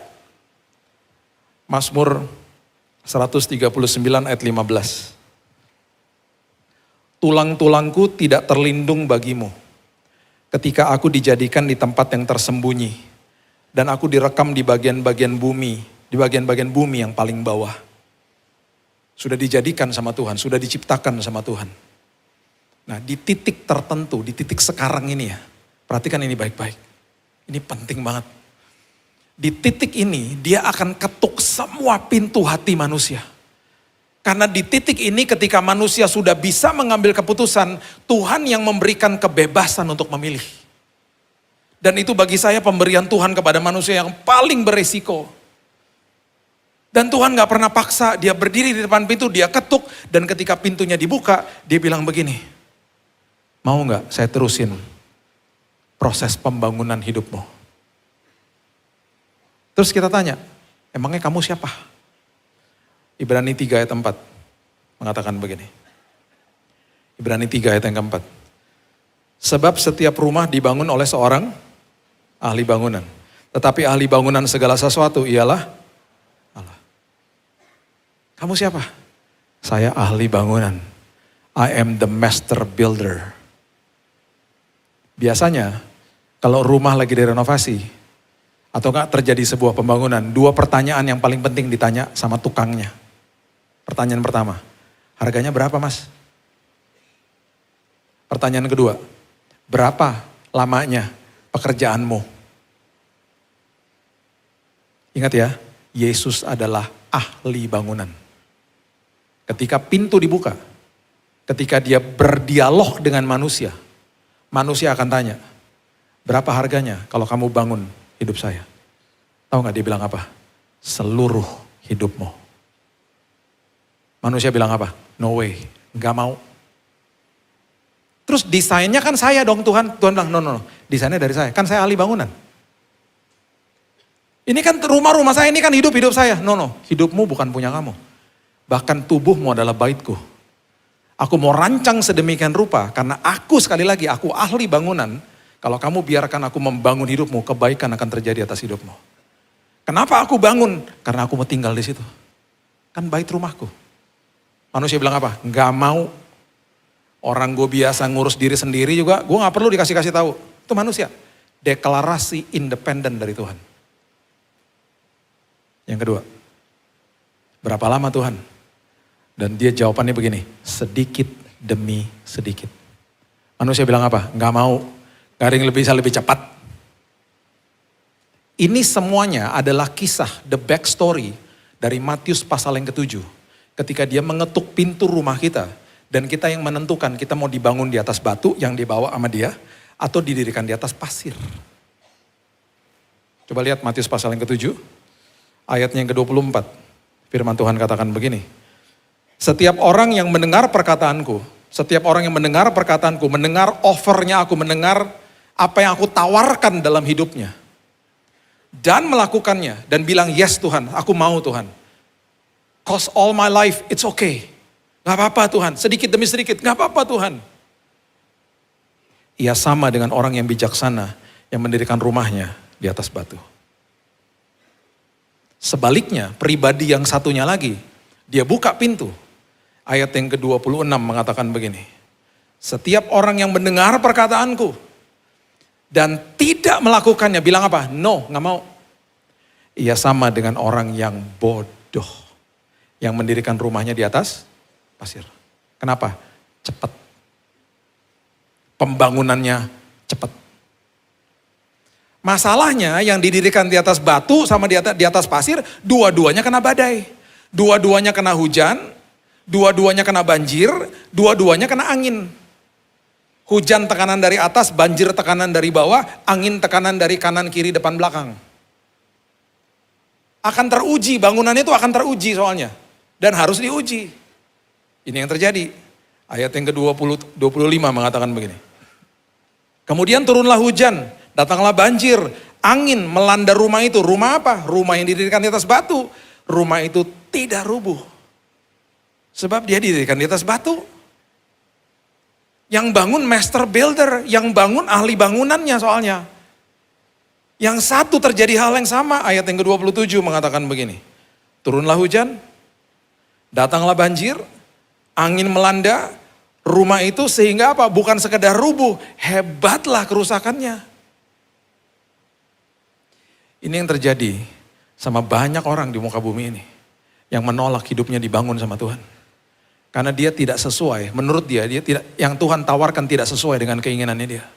Mazmur 139 ayat 15. Tulang-tulangku tidak terlindung bagimu. Ketika aku dijadikan di tempat yang tersembunyi. Dan aku direkam di bagian-bagian bumi. Di bagian-bagian bumi yang paling bawah. Sudah dijadikan sama Tuhan, sudah diciptakan sama Tuhan. Nah di titik tertentu, di titik sekarang ini ya. Perhatikan ini baik-baik. Ini penting banget. Di titik ini dia akan ketuk semua pintu hati manusia. Karena di titik ini ketika manusia sudah bisa mengambil keputusan, Tuhan yang memberikan kebebasan untuk memilih. Dan itu bagi saya pemberian Tuhan kepada manusia yang paling beresiko. Dan Tuhan gak pernah paksa, dia berdiri di depan pintu, dia ketuk. Dan ketika pintunya dibuka, dia bilang begini, mau gak saya terusin proses pembangunan hidupmu? Terus kita tanya, emangnya kamu siapa? Ibrani 3 ayat 4 mengatakan begini. Ibrani 3 ayat yang keempat. Sebab setiap rumah dibangun oleh seorang ahli bangunan. Tetapi ahli bangunan segala sesuatu ialah Allah. Kamu siapa? Saya ahli bangunan. I am the master builder. Biasanya kalau rumah lagi direnovasi, atau enggak terjadi sebuah pembangunan, dua pertanyaan yang paling penting ditanya sama tukangnya. Pertanyaan pertama, harganya berapa mas? Pertanyaan kedua, berapa lamanya pekerjaanmu? Ingat ya, Yesus adalah ahli bangunan. Ketika pintu dibuka, ketika dia berdialog dengan manusia, manusia akan tanya, berapa harganya kalau kamu bangun hidup saya? Tahu gak dia bilang apa? Seluruh hidupmu. Manusia bilang apa? No way, gak mau. Terus desainnya kan saya dong Tuhan. Tuhan bilang no, desainnya dari saya. Kan saya ahli bangunan. Ini kan rumah-rumah saya, ini kan hidup saya. No, hidupmu bukan punya kamu. Bahkan tubuhmu adalah baitku. Aku mau rancang sedemikian rupa, karena aku sekali lagi, aku ahli bangunan. Kalau kamu biarkan aku membangun hidupmu, kebaikan akan terjadi atas hidupmu. Kenapa aku bangun? Karena aku mau tinggal di situ. Kan bait rumahku. Manusia bilang apa? Gak mau. Orang gue biasa ngurus diri sendiri juga, gue gak perlu dikasih tahu. Itu manusia. Deklarasi independen dari Tuhan. Yang kedua, berapa lama Tuhan? Dan dia jawabannya begini, sedikit demi sedikit. Manusia bilang apa? Gak mau. Gak ada yang bisa lebih cepat. Ini semuanya adalah kisah, the backstory dari Matius pasal yang ke-7. Ketika dia mengetuk pintu rumah kita. Dan kita yang menentukan kita mau dibangun di atas batu yang dibawa sama dia. Atau didirikan di atas pasir. Coba lihat Matius pasal yang ke-7. Ayatnya yang ke-24. Firman Tuhan katakan begini. Setiap orang yang mendengar perkataanku. Setiap orang yang mendengar perkataanku. Mendengar offernya aku. Mendengar apa yang aku tawarkan dalam hidupnya. Dan melakukannya. Dan bilang yes Tuhan, aku mau Tuhan. Cause all my life it's okay. Gak apa-apa Tuhan, sedikit demi sedikit, gak apa-apa Tuhan. Ia sama dengan orang yang bijaksana yang mendirikan rumahnya di atas batu. Sebaliknya, pribadi yang satunya lagi, dia buka pintu. Ayat yang ke-26 mengatakan begini. Setiap orang yang mendengar perkataanku dan tidak melakukannya, bilang apa? No, gak mau. Ia sama dengan orang yang bodoh. Yang mendirikan rumahnya di atas pasir. Kenapa? Cepat. Pembangunannya cepat. Masalahnya yang didirikan di atas batu sama di atas pasir, dua-duanya kena badai. Dua-duanya kena hujan, dua-duanya kena banjir, dua-duanya kena angin. Hujan tekanan dari atas, banjir tekanan dari bawah, angin tekanan dari kanan, kiri, depan, belakang. Akan teruji, bangunan itu akan teruji soalnya. Dan harus diuji. Ini yang terjadi. Ayat yang ke-20, 25 mengatakan begini. Kemudian turunlah hujan, datanglah banjir, angin melanda rumah itu. Rumah apa? Rumah yang didirikan di atas batu. Rumah itu tidak rubuh. Sebab dia didirikan di atas batu. Yang bangun master builder, yang bangun ahli bangunannya soalnya. Yang satu terjadi hal yang sama, ayat yang ke-27 mengatakan begini. Turunlah hujan, datanglah banjir, angin melanda rumah itu sehingga apa? Bukan sekedar rubuh, hebatlah kerusakannya. Ini yang terjadi sama banyak orang di muka bumi ini. Yang menolak hidupnya dibangun sama Tuhan. Karena dia tidak sesuai, menurut dia tidak, yang Tuhan tawarkan tidak sesuai dengan keinginannya dia.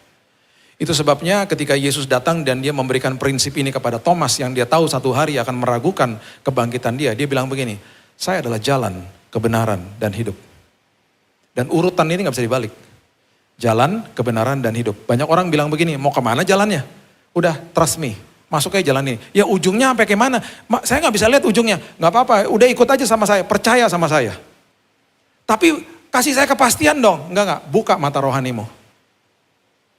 Itu sebabnya ketika Yesus datang dan dia memberikan prinsip ini kepada Thomas yang dia tahu satu hari akan meragukan kebangkitan dia bilang begini, saya adalah jalan, kebenaran, dan hidup. Dan urutan ini gak bisa dibalik. Jalan, kebenaran, dan hidup. Banyak orang bilang begini, mau kemana jalannya? Udah, trust me, masuk aja jalan ini. Ya ujungnya sampai kemana? Saya gak bisa lihat ujungnya, gak apa-apa, udah ikut aja sama saya, percaya sama saya. Tapi kasih saya kepastian dong. Enggak, buka mata rohanimu.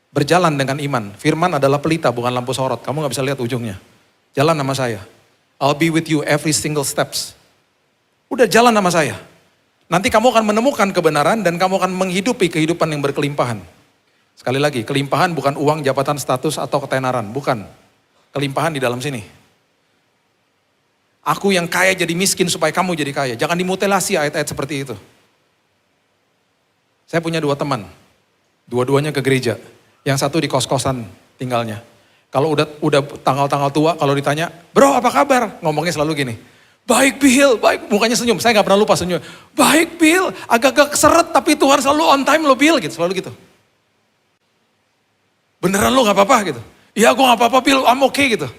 Berjalan dengan iman. Firman adalah pelita bukan lampu sorot. Kamu gak bisa lihat ujungnya. Jalan sama saya. I'll be with you every single steps. Udah jalan sama saya. Nanti kamu akan menemukan kebenaran dan kamu akan menghidupi kehidupan yang berkelimpahan. Sekali lagi, kelimpahan bukan uang, jabatan, status, atau ketenaran. Bukan. Kelimpahan di dalam sini. Aku yang kaya jadi miskin supaya kamu jadi kaya. Jangan dimutilasi ayat-ayat seperti itu. Saya punya 2 teman, dua-duanya ke gereja. Yang satu di kos-kosan tinggalnya. Kalau udah tanggal-tanggal tua, kalau ditanya, bro apa kabar? Ngomongnya selalu gini, baik Bill, baik. Mukanya senyum, saya gak pernah lupa senyum. Baik Bill, agak-agak seret tapi Tuhan selalu on time lo Bill, gitu, selalu gitu. Beneran lo gak apa-apa gitu? Iya gue gak apa-apa Bill, I'm okay gitu.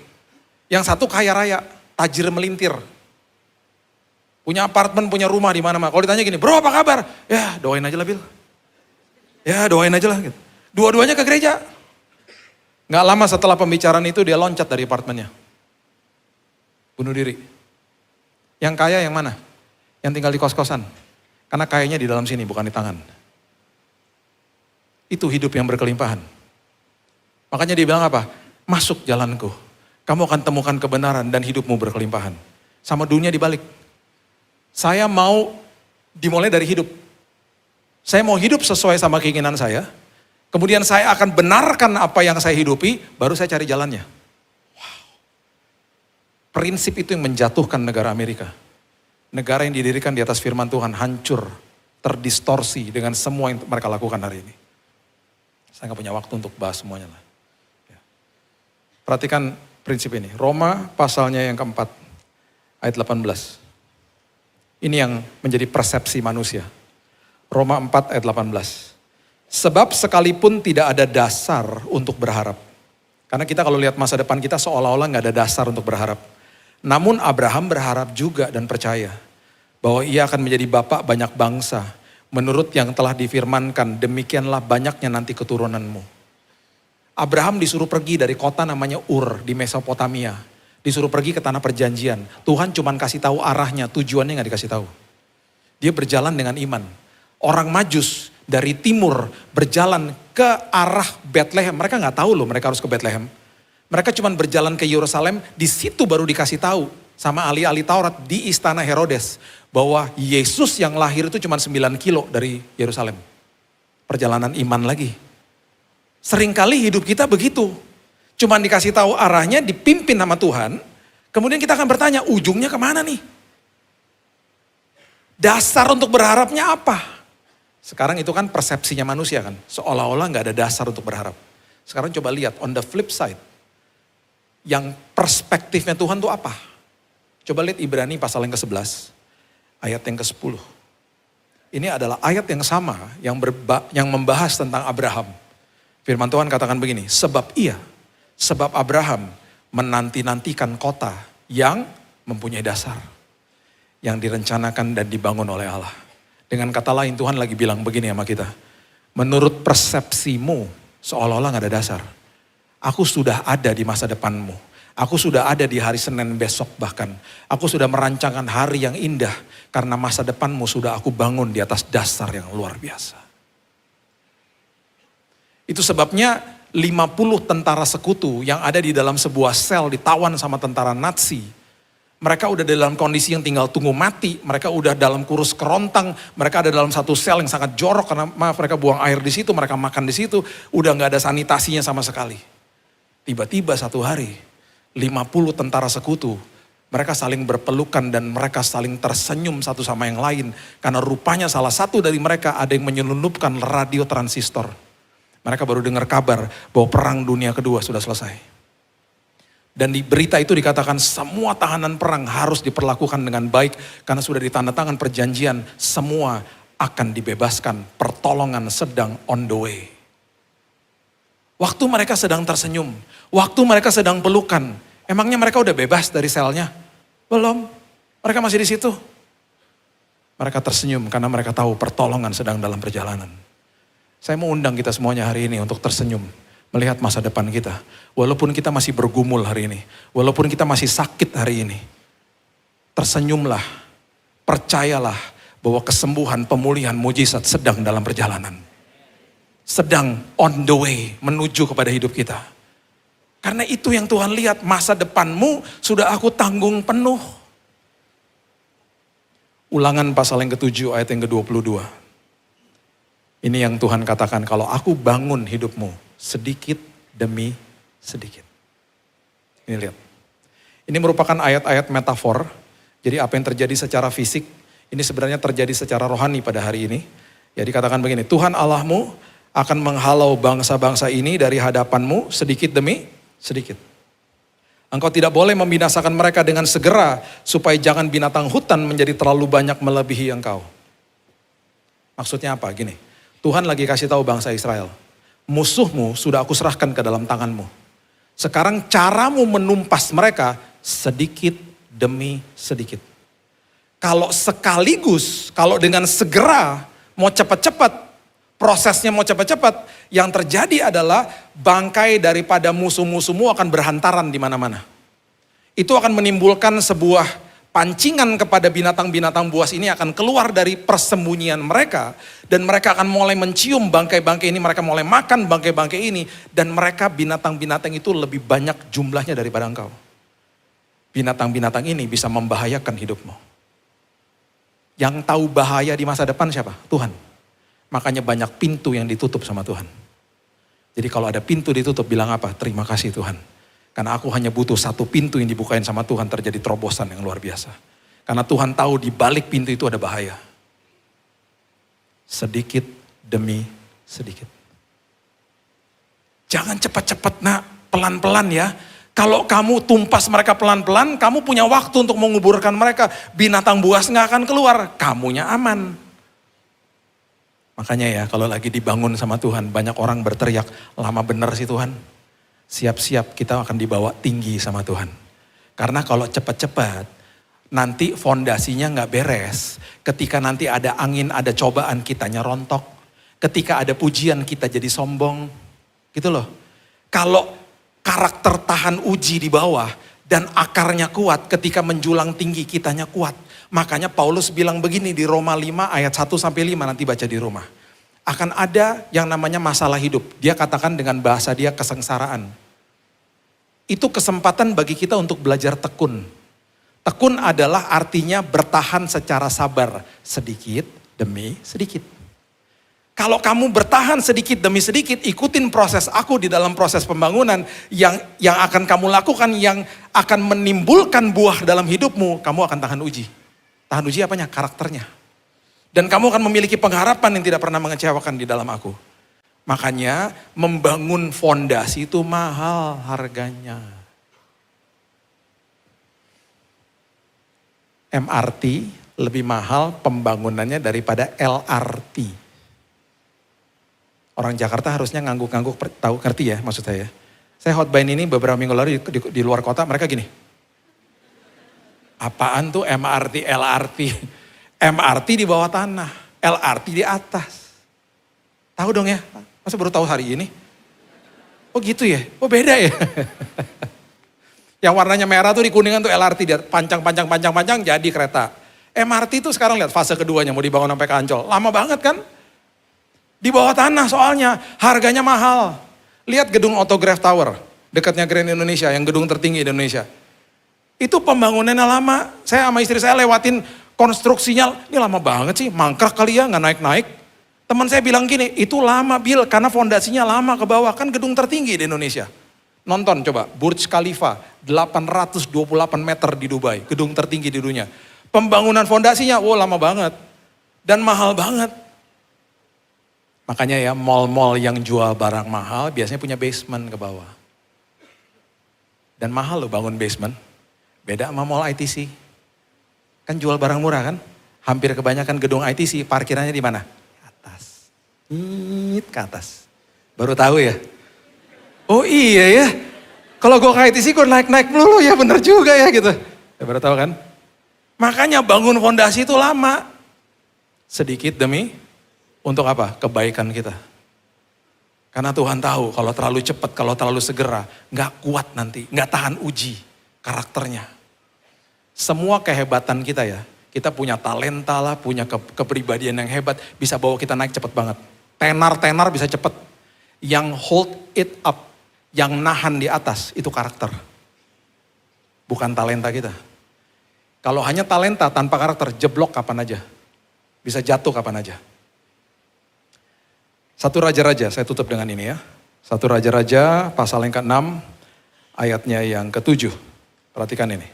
Yang satu kaya raya, tajir melintir. Punya apartemen, punya rumah di mana-mana. Kalau ditanya gini, bro apa kabar? Ya doain aja lah Bill. Ya doain aja lah gitu. Dua-duanya ke gereja. Gak lama setelah pembicaraan itu dia loncat dari apartemennya. Bunuh diri. Yang kaya yang mana? Yang tinggal di kos-kosan. Karena kayanya di dalam sini bukan di tangan. Itu hidup yang berkelimpahan. Makanya dia bilang apa? Masuk jalanku. Kamu akan temukan kebenaran dan hidupmu berkelimpahan. Sama dunia dibalik. Saya mau dimulai dari hidup. Saya mau hidup sesuai sama keinginan saya. Kemudian saya akan benarkan apa yang saya hidupi, baru saya cari jalannya. Wow. Prinsip itu yang menjatuhkan negara Amerika. Negara yang didirikan di atas firman Tuhan hancur, terdistorsi dengan semua yang mereka lakukan hari ini. Saya gak punya waktu untuk bahas semuanya lah. Perhatikan prinsip ini. Roma pasalnya yang keempat, ayat 18. Ini yang menjadi persepsi manusia. Roma 4 ayat 18. Sebab sekalipun tidak ada dasar untuk berharap. Karena kita kalau lihat masa depan kita seolah-olah gak ada dasar untuk berharap. Namun Abraham berharap juga dan percaya. Bahwa ia akan menjadi bapak banyak bangsa. Menurut yang telah difirmankan, demikianlah banyaknya nanti keturunanmu. Abraham disuruh pergi dari kota namanya Ur di Mesopotamia. Disuruh pergi ke tanah perjanjian. Tuhan cuma kasih tahu arahnya, tujuannya gak dikasih tahu. Dia berjalan dengan iman. Orang Majus dari timur berjalan ke arah Bethlehem. Mereka gak tahu loh mereka harus ke Bethlehem. Mereka cuma berjalan ke Yerusalem, di situ baru dikasih tahu sama ahli-ahli Taurat di istana Herodes. Bahwa Yesus yang lahir itu cuma 9 kilo dari Yerusalem. Perjalanan iman lagi. Seringkali hidup kita begitu. Cuma dikasih tahu arahnya, dipimpin sama Tuhan. Kemudian kita akan bertanya, ujungnya kemana nih? Dasar untuk berharapnya apa? Sekarang itu kan persepsinya manusia kan. Seolah-olah gak ada dasar untuk berharap. Sekarang coba lihat on the flip side. Yang perspektifnya Tuhan tuh apa? Coba lihat Ibrani pasal yang ke-11. Ayat yang ke-10. Ini adalah ayat yang sama yang membahas tentang Abraham. Firman Tuhan katakan begini. Sebab Abraham menanti-nantikan kota yang mempunyai dasar. Yang direncanakan dan dibangun oleh Allah. Dengan kata lain Tuhan lagi bilang begini sama kita. menurut persepsimu seolah-olah gak ada dasar. Aku sudah ada di masa depanmu. Aku sudah ada di hari Senin besok bahkan. Aku sudah merancangkan hari yang indah. Karena masa depanmu sudah aku bangun di atas dasar yang luar biasa. Itu sebabnya 50 tentara sekutu yang ada di dalam sebuah sel ditawan sama tentara Nazi. Mereka udah dalam kondisi yang tinggal tunggu mati. Mereka udah dalam kurus kerontang. Mereka ada dalam satu sel yang sangat jorok karena mereka buang air di situ, mereka makan di situ. Udah gak ada sanitasinya sama sekali. Tiba-tiba satu hari 50 tentara sekutu mereka saling berpelukan dan mereka saling tersenyum satu sama yang lain. Karena rupanya salah satu dari mereka ada yang menyelundupkan radio transistor. Mereka baru dengar kabar bahwa perang dunia kedua sudah selesai. Dan di berita itu dikatakan semua tahanan perang harus diperlakukan dengan baik. Karena sudah ditandatangan perjanjian, semua akan dibebaskan. Pertolongan sedang on the way. Waktu mereka sedang tersenyum, waktu mereka sedang pelukan, emangnya mereka udah bebas dari selnya? Belum, mereka masih di situ. Mereka tersenyum karena mereka tahu pertolongan sedang dalam perjalanan. Saya mau undang kita semuanya hari ini untuk tersenyum. Melihat masa depan kita. Walaupun kita masih bergumul hari ini. Walaupun kita masih sakit hari ini. Tersenyumlah. Percayalah bahwa kesembuhan, pemulihan, mujizat sedang dalam perjalanan. Sedang on the way menuju kepada hidup kita. Karena itu yang Tuhan lihat, masa depanmu sudah aku tanggung penuh. Ulangan pasal yang ke-7 ayat yang ke-22. Ini yang Tuhan katakan, kalau aku bangun hidupmu sedikit demi sedikit. Ini lihat. Ini merupakan ayat-ayat metafor. Jadi apa yang terjadi secara fisik, ini sebenarnya terjadi secara rohani pada hari ini. Jadi katakan begini, Tuhan Allahmu akan menghalau bangsa-bangsa ini dari hadapanmu sedikit demi sedikit. Engkau tidak boleh membinasakan mereka dengan segera, supaya jangan binatang hutan menjadi terlalu banyak melebihi engkau. Maksudnya apa? Gini, Tuhan lagi kasih tahu bangsa Israel, musuhmu sudah aku serahkan ke dalam tanganmu. Sekarang caramu menumpas mereka sedikit demi sedikit. Kalau sekaligus, kalau dengan segera, mau cepat-cepat, prosesnya mau cepat-cepat, yang terjadi adalah bangkai daripada musuh-musuhmu akan berhantaran di mana-mana. Itu akan menimbulkan sebuah pancingan kepada binatang-binatang buas ini akan keluar dari persembunyian mereka. Dan mereka akan mulai mencium bangkai-bangkai ini, mereka mulai makan bangkai-bangkai ini. Dan mereka binatang-binatang itu lebih banyak jumlahnya daripada engkau. Binatang-binatang ini bisa membahayakan hidupmu. Yang tahu bahaya di masa depan siapa? Tuhan. Makanya banyak pintu yang ditutup sama Tuhan. Jadi kalau ada pintu ditutup, bilang apa? Terima kasih Tuhan. Karena aku hanya butuh satu pintu yang dibukain sama Tuhan, terjadi terobosan yang luar biasa. Karena Tuhan tahu di balik pintu itu ada bahaya. Sedikit demi sedikit. Jangan cepat-cepat nak, pelan-pelan ya. Kalau kamu tumpas mereka pelan-pelan, kamu punya waktu untuk menguburkan mereka. Binatang buas gak akan keluar, kamunya aman. Makanya ya kalau lagi dibangun sama Tuhan, banyak orang berteriak, lama bener sih Tuhan. Siap-siap kita akan dibawa tinggi sama Tuhan. Karena kalau cepat-cepat, nanti fondasinya gak beres. Ketika nanti ada angin, ada cobaan, kitanya rontok. Ketika ada pujian, kita jadi sombong. Gitu loh. Kalau karakter tahan uji di bawah dan akarnya kuat, ketika menjulang tinggi kitanya kuat. Makanya Paulus bilang begini di Roma 5 ayat 1-5, nanti baca di rumah. Akan ada yang namanya masalah hidup. Dia katakan dengan bahasa dia kesengsaraan. Itu kesempatan bagi kita untuk belajar tekun. Tekun adalah artinya bertahan secara sabar. Sedikit demi sedikit. Kalau kamu bertahan sedikit demi sedikit, ikutin proses aku di dalam proses pembangunan. Yang akan kamu lakukan, yang akan menimbulkan buah dalam hidupmu, kamu akan tahan uji. Tahan uji apanya? Karakternya. Dan kamu akan memiliki pengharapan yang tidak pernah mengecewakan di dalam aku. Makanya membangun fondasi itu mahal harganya. MRT lebih mahal pembangunannya daripada LRT. Orang Jakarta harusnya ngangguk-ngangguk, tahu ngerti ya maksud saya. Saya hotbain ini beberapa minggu lalu di luar kota, mereka gini. Apaan tuh MRT, LRT? MRT di bawah tanah, LRT di atas. Tahu dong ya, masa baru tahu hari ini? Oh gitu ya, oh beda ya. Yang warnanya merah tuh di Kuningan tuh LRT, dia panjang jadi kereta. MRT tuh sekarang lihat fase keduanya mau dibangun sampai ke Ancol. Lama banget kan? Di bawah tanah soalnya, harganya mahal. Lihat gedung Autograph Tower, dekatnya Grand Indonesia, yang gedung tertinggi di Indonesia. Itu pembangunannya lama, saya sama istri saya lewatin konstruksinya, ini lama banget sih, mangkrak kali ya, nggak naik-naik. Teman saya bilang gini, itu lama Bil, karena fondasinya lama ke bawah, kan gedung tertinggi di Indonesia. Nonton coba, Burj Khalifa, 828 meter di Dubai, gedung tertinggi di dunia. Pembangunan fondasinya, wow lama banget. Dan mahal banget. Makanya ya mall-mall yang jual barang mahal biasanya punya basement ke bawah. Dan mahal loh bangun basement. Beda sama mall ITC. Kan jual barang murah kan? Hampir kebanyakan gedung ITC parkirannya di mana? Atas. Ke atas. Baru tahu ya? Oh iya ya. Kalau gue ke ITC gue naik-naik melulu ya bener juga ya gitu. Ya baru tahu kan? Makanya bangun fondasi itu lama. Sedikit demi untuk apa? Kebaikan kita. Karena Tuhan tahu kalau terlalu cepat, kalau terlalu segera, nggak kuat nanti, nggak tahan uji karakternya. Semua kehebatan kita ya, kita punya talenta lah, punya kepribadian yang hebat, bisa bawa kita naik cepat banget. Tenar-tenar bisa cepat. Yang hold it up, yang nahan di atas, itu karakter. Bukan talenta kita. Kalau hanya talenta tanpa karakter, jeblok kapan aja. Bisa jatuh kapan aja. Satu Raja-Raja, saya tutup dengan ini ya. Satu Raja-Raja pasal yang ke-6, ayatnya yang ke-7. Perhatikan ini.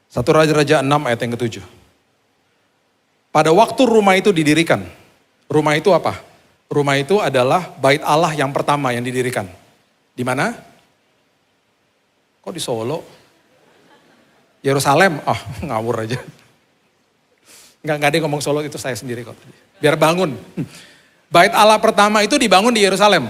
Satu Raja-Raja 6 ayat yang ke-7. Pada waktu rumah itu didirikan. Rumah itu apa? Rumah itu adalah bait Allah yang pertama yang didirikan. Di mana? Kok di Solo? Yerusalem? Oh, ngawur aja. Enggak ada yang ngomong Solo, itu saya sendiri kok. Biar bangun. Bait Allah pertama itu dibangun di Yerusalem.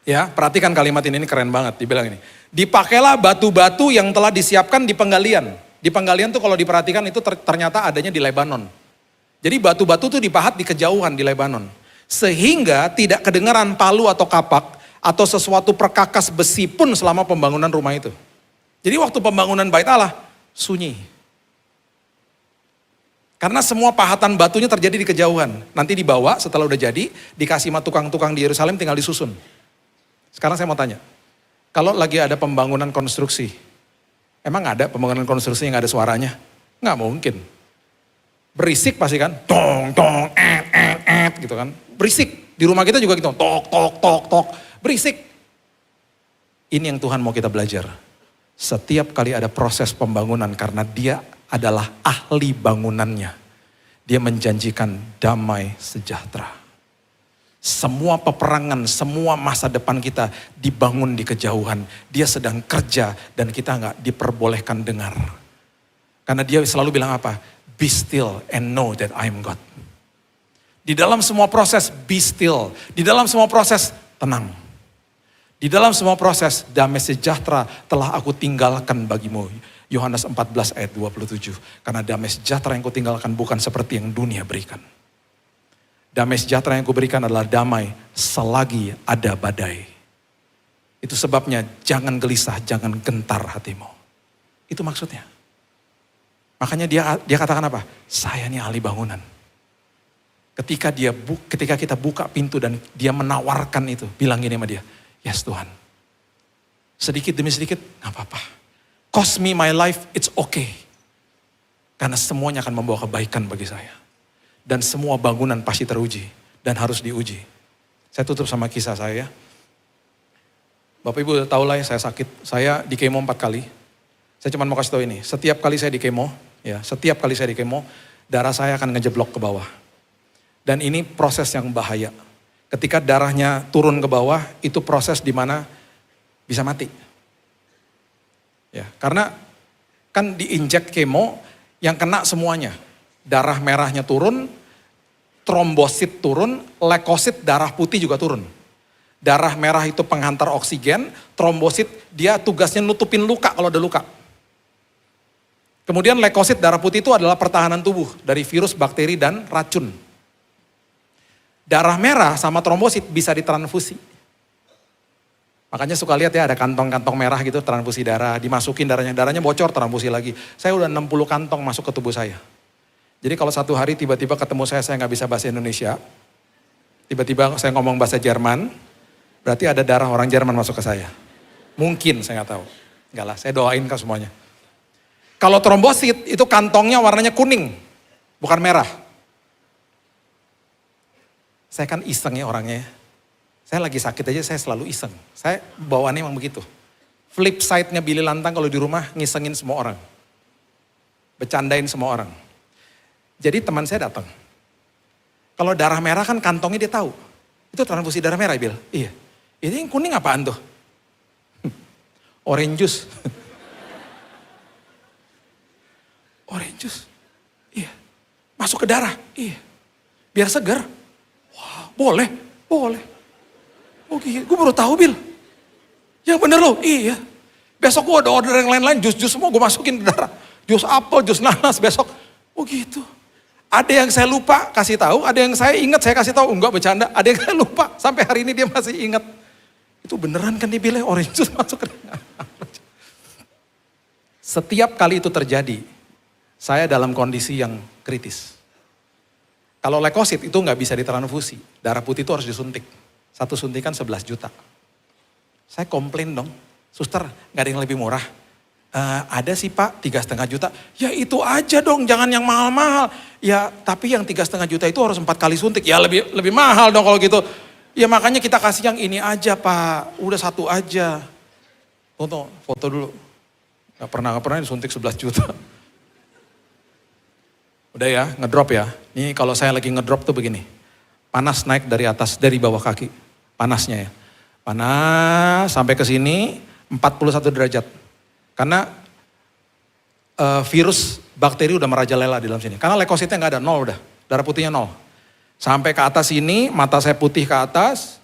Ya, perhatikan kalimat ini keren banget, dibilang ini. Dipakailah batu-batu yang telah disiapkan di penggalian. Di penggalian tuh kalau diperhatikan itu ternyata adanya di Lebanon. Jadi batu-batu tuh dipahat di kejauhan di Lebanon. Sehingga tidak kedengaran palu atau kapak atau sesuatu perkakas besi pun selama pembangunan rumah itu. Jadi waktu pembangunan bait Allah, sunyi. Karena semua pahatan batunya terjadi di kejauhan. Nanti dibawa setelah udah jadi, dikasih sama tukang-tukang di Yerusalem tinggal disusun. Sekarang saya mau tanya, kalau lagi ada pembangunan konstruksi, emang ada pembangunan konstruksi yang gak ada suaranya? Nggak mungkin. Berisik pasti kan, tong, tong, gitu kan. Berisik, di rumah kita juga gitu, tok, tok, tok, tok, berisik. Ini yang Tuhan mau kita belajar. Setiap kali ada proses pembangunan karena dia adalah ahli bangunannya. Dia menjanjikan damai sejahtera. Semua peperangan, semua masa depan kita dibangun di kejauhan. Dia sedang kerja dan kita nggak diperbolehkan dengar. Karena dia selalu bilang apa? Be still and know that I am God. Di dalam semua proses, be still. Di dalam semua proses, tenang. Di dalam semua proses, damai sejahtera telah aku tinggalkan bagimu. Yohanes 14 ayat 27. Karena damai sejahtera yang kutinggalkan bukan seperti yang dunia berikan. Damai sejahtera yang kuberikan adalah damai selagi ada badai. Itu sebabnya jangan gelisah, jangan gentar hatimu. Itu maksudnya. Makanya dia katakan apa? Saya ini ahli bangunan. Ketika kita buka pintu dan dia menawarkan itu, bilang gini sama dia, yes Tuhan. Sedikit demi sedikit, gak apa-apa. Cost me my life, it's okay. Karena semuanya akan membawa kebaikan bagi saya. Dan semua bangunan pasti teruji. Dan harus diuji. Saya tutup sama kisah saya. Bapak Ibu udah tahu lah ya, saya sakit. Saya di kemo 4 kali. Saya cuma mau kasih tahu ini. Setiap kali saya di kemo, darah saya akan ngejeblok ke bawah. Dan ini proses yang bahaya. Ketika darahnya turun ke bawah, itu proses di mana bisa mati. Ya, karena kan diinjek kemo yang kena semuanya. Darah merahnya turun, trombosit turun, leukosit darah putih juga turun. Darah merah itu penghantar oksigen, trombosit dia tugasnya nutupin luka kalau ada luka. Kemudian leukosit darah putih itu adalah pertahanan tubuh dari virus, bakteri, dan racun. darah merah sama trombosit bisa ditransfusi. Makanya suka lihat ya ada kantong-kantong merah gitu, transfusi darah, dimasukin darahnya bocor, transfusi lagi. Saya udah 60 kantong masuk ke tubuh saya. Jadi kalau satu hari tiba-tiba ketemu saya nggak bisa bahasa Indonesia, tiba-tiba saya ngomong bahasa Jerman, berarti ada darah orang Jerman masuk ke saya. Mungkin, saya nggak tahu. Enggak lah, saya doain kan semuanya. Kalau trombosit itu kantongnya warnanya kuning, bukan merah. Saya kan iseng ya orangnya. Saya lagi sakit aja saya selalu iseng. Saya bawaannya emang begitu. Flip side-nya Billy Lantang kalau di rumah ngisengin semua orang. Bercandain semua orang. Jadi teman saya datang. Kalau darah merah kan kantongnya dia tahu. Itu transfusi darah merah, Bil. Iya. Ini yang kuning apaan tuh? Orange juice. Orange juice. Iya. Masuk ke darah. Iya. Biar segar. Wah, boleh. Oh gitu. Gue baru tahu, Bil. Yang bener loh. Iya. Besok gue ada order yang lain-lain. Jus-jus semua gue masukin ke darah. Jus apel, jus nanas besok. Oh gitu. Ada yang saya lupa kasih tahu, ada yang saya ingat saya kasih tahu, enggak bercanda. Ada yang saya lupa, sampai hari ini dia masih ingat. Itu beneran kan dia bilang orange juice masuk ke darah. Setiap kali itu terjadi, saya dalam kondisi yang kritis. Kalau leukosit itu nggak bisa ditransfusi, darah putih itu harus disuntik. Satu suntikan 11 juta. Saya komplain dong, suster nggak ada yang lebih murah. Ada sih Pak, 3,5 juta. Ya itu aja dong, jangan yang mahal-mahal. Ya tapi yang 3,5 juta itu harus 4 kali suntik. Ya lebih mahal dong kalau gitu. Ya makanya kita kasih yang ini aja Pak, udah satu aja. Foto dulu. Gak pernah disuntik 11 juta. Udah ya, ngedrop ya. Ini kalau saya lagi ngedrop tuh begini. Panas naik dari atas, dari bawah kaki. Panasnya ya. Panas sampai ke sini 41 derajat. Karena virus bakteri udah merajalela di dalam sini. Karena leukositnya nggak ada, 0 udah. Darah putihnya 0. Sampai ke atas ini, mata saya putih ke atas.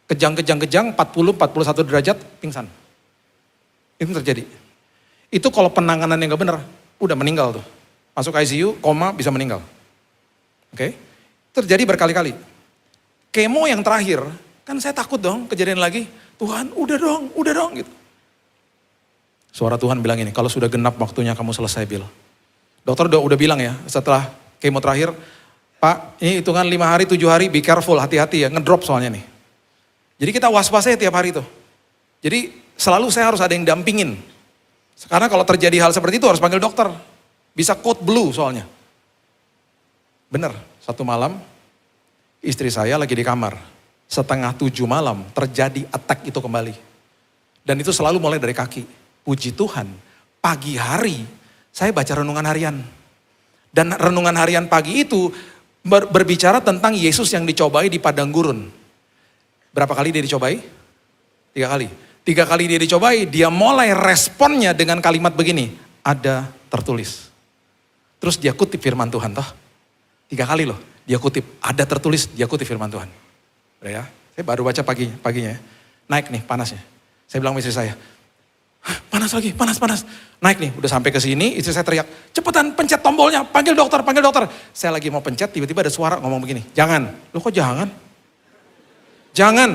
Kejang-kejang, 40-41 derajat, pingsan. Itu terjadi. Itu kalau penanganan yang nggak benar, udah meninggal tuh. Masuk ICU, koma, bisa meninggal. Oke? Terjadi berkali-kali. Kemo yang terakhir, kan saya takut dong kejadian lagi. Tuhan, udah dong gitu. Suara Tuhan bilang ini, kalau sudah genap waktunya kamu selesai, Bil. Dokter udah bilang ya, setelah kemo terakhir, Pak, ini hitungan 5 hari, 7 hari, be careful, hati-hati ya, ngedrop soalnya nih. Jadi kita was-was aja tiap hari itu. Jadi selalu saya harus ada yang dampingin. Karena kalau terjadi hal seperti itu harus panggil dokter. Bisa code blue soalnya. Bener, satu malam istri saya lagi di kamar. 6:30 malam terjadi attack itu kembali. Dan itu selalu mulai dari kaki. Puji Tuhan, pagi hari saya baca renungan harian. Dan renungan harian pagi itu berbicara tentang Yesus yang dicobai di padang gurun. Berapa kali dia dicobai? 3 kali. 3 kali dia dicobai, dia mulai responnya dengan kalimat begini. Ada tertulis. Terus dia kutip firman Tuhan toh. 3 kali loh, dia kutip. Ada tertulis, dia kutip firman Tuhan. Udah ya, saya baru baca paginya ya. Naik nih panasnya. Saya bilang sama istri saya, panas lagi, panas. Naik nih, udah sampai ke sini, istri saya teriak, cepetan pencet tombolnya, panggil dokter. Saya lagi mau pencet, tiba-tiba ada suara ngomong begini, jangan. Loh kok jangan? Jangan.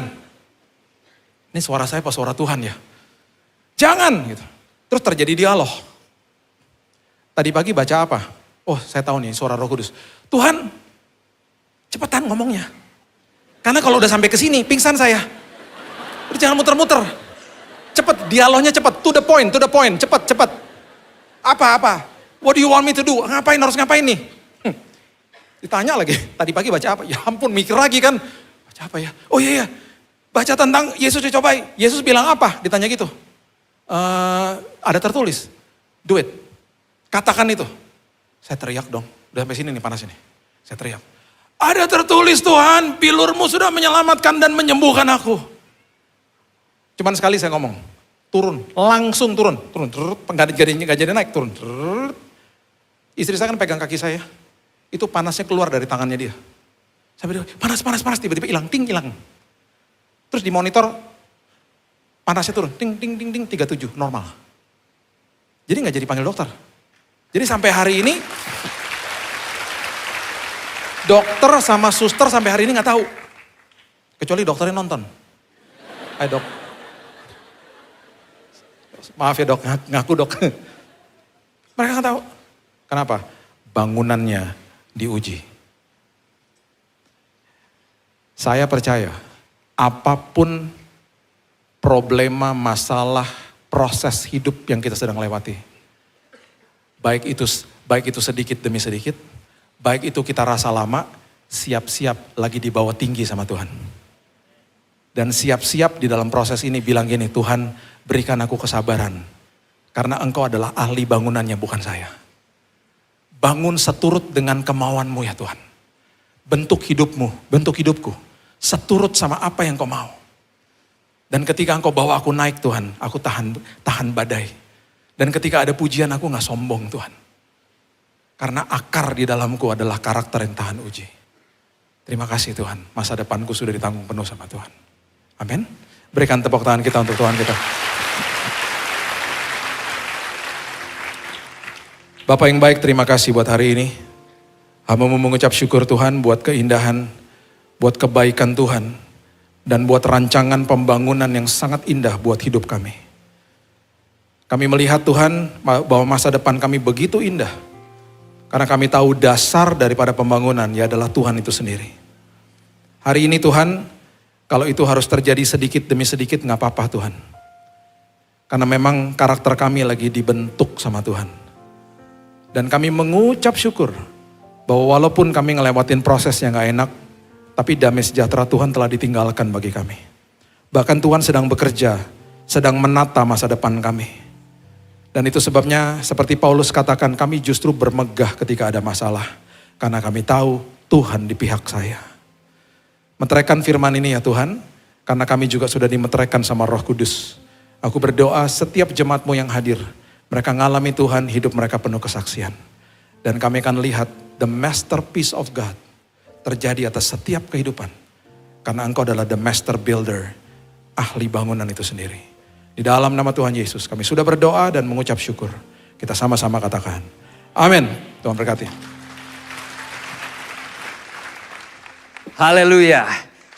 Ini suara saya apa suara Tuhan ya? Jangan gitu. Terus terjadi dialog. Tadi pagi baca apa? Oh saya tahu nih suara Roh Kudus. Tuhan, cepetan ngomongnya. Karena kalau udah sampai ke sini, pingsan saya. Udah jangan muter-muter. Cepet, dialognya cepet, to the point, cepet. Apa? What do you want me to do? Harus ngapain nih? Ditanya lagi, tadi pagi baca apa? Ya ampun, mikir lagi kan. Baca apa ya? Oh iya, baca tentang Yesus dicobai. Yesus bilang apa? Ditanya gitu. Ada tertulis, do it. Katakan itu. Saya teriak dong, udah sampai sini nih panas ini. Saya teriak, ada tertulis Tuhan, bilurmu sudah menyelamatkan dan menyembuhkan aku. Cuman sekali saya ngomong, langsung turun, gak jadi naik, turun. Istri saya kan pegang kaki saya, itu panasnya keluar dari tangannya dia. Saya bilang, panas, tiba-tiba hilang. Terus di monitor, panasnya turun, ting, 37, normal. Jadi gak jadi panggil dokter. Jadi sampai hari ini, dokter sama suster sampai hari ini gak tahu. Kecuali dokternya nonton. Ayo dok. Maaf ya dok, ngaku dok. Mereka nggak tahu. Kenapa? Bangunannya diuji. Saya percaya, apapun problema, masalah, proses hidup yang kita sedang lewati. Baik itu sedikit demi sedikit, baik itu kita rasa lama, siap-siap lagi dibawa tinggi sama Tuhan. Dan siap-siap di dalam proses ini bilang gini, Tuhan berikan aku kesabaran. Karena engkau adalah ahli bangunannya, bukan saya. Bangun seturut dengan kemauanmu ya Tuhan. Bentuk hidupmu, bentuk hidupku. Seturut sama apa yang kau mau. Dan ketika engkau bawa aku naik Tuhan, aku tahan badai. Dan ketika ada pujian aku gak sombong Tuhan. Karena akar di dalamku adalah karakter yang tahan uji. Terima kasih Tuhan, masa depanku sudah ditanggung penuh sama Tuhan. Amin. Berikan tepuk tangan kita untuk Tuhan kita. Bapak yang baik, terima kasih buat hari ini. Hamba mau mengucap syukur Tuhan buat keindahan, buat kebaikan Tuhan, dan buat rancangan pembangunan yang sangat indah buat hidup kami. Kami melihat Tuhan bahwa masa depan kami begitu indah. Karena kami tahu dasar daripada pembangunan ya adalah Tuhan itu sendiri. Hari ini Tuhan, kalau itu harus terjadi sedikit demi sedikit gak apa-apa Tuhan. Karena memang karakter kami lagi dibentuk sama Tuhan. Dan kami mengucap syukur bahwa walaupun kami ngelewatin proses yang gak enak, tapi damai sejahtera Tuhan telah ditinggalkan bagi kami. Bahkan Tuhan sedang bekerja, sedang menata masa depan kami. Dan itu sebabnya seperti Paulus katakan, kami justru bermegah ketika ada masalah. Karena kami tahu Tuhan di pihak saya. Meteraikan firman ini ya Tuhan, karena kami juga sudah dimeteraikan sama Roh Kudus. Aku berdoa setiap jemaatmu yang hadir, mereka ngalami Tuhan, hidup mereka penuh kesaksian. Dan kami akan lihat the masterpiece of God terjadi atas setiap kehidupan. Karena engkau adalah the master builder, ahli bangunan itu sendiri. Di dalam nama Tuhan Yesus kami sudah berdoa dan mengucap syukur. Kita sama-sama katakan, amin. Tuhan berkati. Haleluya.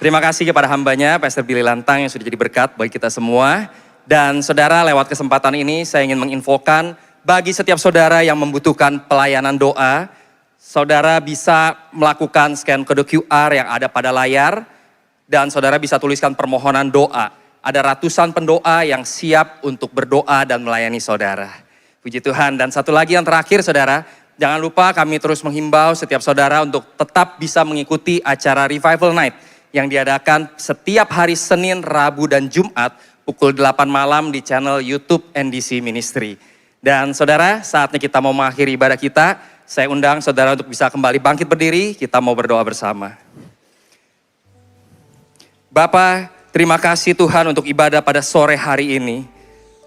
Terima kasih kepada hambanya, Pastor Billy Lantang yang sudah jadi berkat bagi kita semua. Dan saudara, lewat kesempatan ini saya ingin menginfokan bagi setiap saudara yang membutuhkan pelayanan doa, saudara bisa melakukan scan kode QR yang ada pada layar dan saudara bisa tuliskan permohonan doa. Ada ratusan pendoa yang siap untuk berdoa dan melayani saudara. Puji Tuhan. Dan satu lagi yang terakhir saudara, jangan lupa kami terus menghimbau setiap saudara untuk tetap bisa mengikuti acara Revival Night yang diadakan setiap hari Senin, Rabu, dan Jumat pukul 8 malam di channel YouTube NDC Ministry. Dan saudara, saatnya kita mau mengakhiri ibadah kita. Saya undang saudara untuk bisa kembali bangkit berdiri, kita mau berdoa bersama. Bapa, terima kasih Tuhan untuk ibadah pada sore hari ini.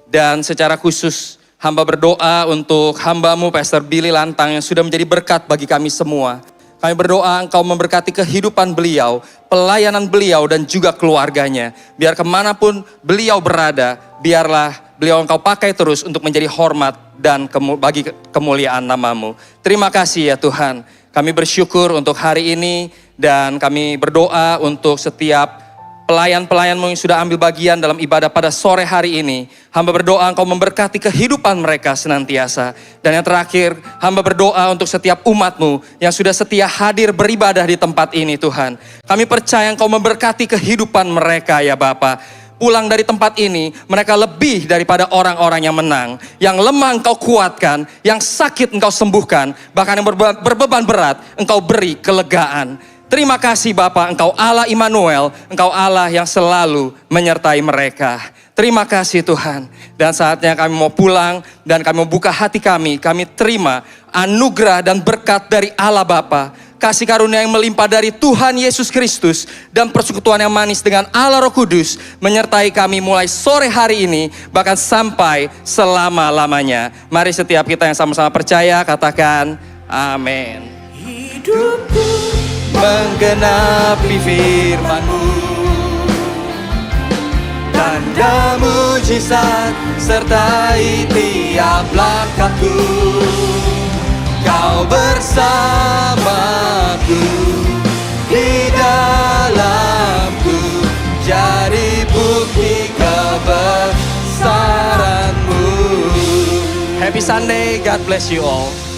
Dan secara khusus hamba berdoa untuk hambamu Pastor Billy Lantang yang sudah menjadi berkat bagi kami semua. Kami berdoa Engkau memberkati kehidupan beliau, pelayanan beliau dan juga keluarganya. Biar kemanapun beliau berada, biarlah beliau Engkau pakai terus untuk menjadi hormat dan bagi kemuliaan nama-Mu. Terima kasih ya Tuhan. Kami bersyukur untuk hari ini dan kami berdoa untuk setiap pelayan-pelayan-Mu yang sudah ambil bagian dalam ibadah pada sore hari ini. Hamba berdoa Engkau memberkati kehidupan mereka senantiasa. Dan yang terakhir, hamba berdoa untuk setiap umat-Mu yang sudah setia hadir beribadah di tempat ini Tuhan. Kami percaya Engkau memberkati kehidupan mereka ya Bapa. Pulang dari tempat ini, mereka lebih daripada orang-orang yang menang. Yang lemah Engkau kuatkan, yang sakit Engkau sembuhkan. Bahkan yang berbeban berat, Engkau beri kelegaan. Terima kasih Bapa, Engkau Allah Immanuel, Engkau Allah yang selalu menyertai mereka. Terima kasih Tuhan. Dan saatnya kami mau pulang dan kami mau buka hati kami terima anugerah dan berkat dari Allah Bapa. Kasih karunia yang melimpah dari Tuhan Yesus Kristus dan persekutuan yang manis dengan Allah Roh Kudus menyertai kami mulai sore hari ini bahkan sampai selama-lamanya. Mari setiap kita yang sama-sama percaya katakan amin. Hidupku menggenapi firman-Mu, tanda mujizat sertai tiap langkahku. Kau bersamaku di dalamku. Happy Sunday. God bless you all.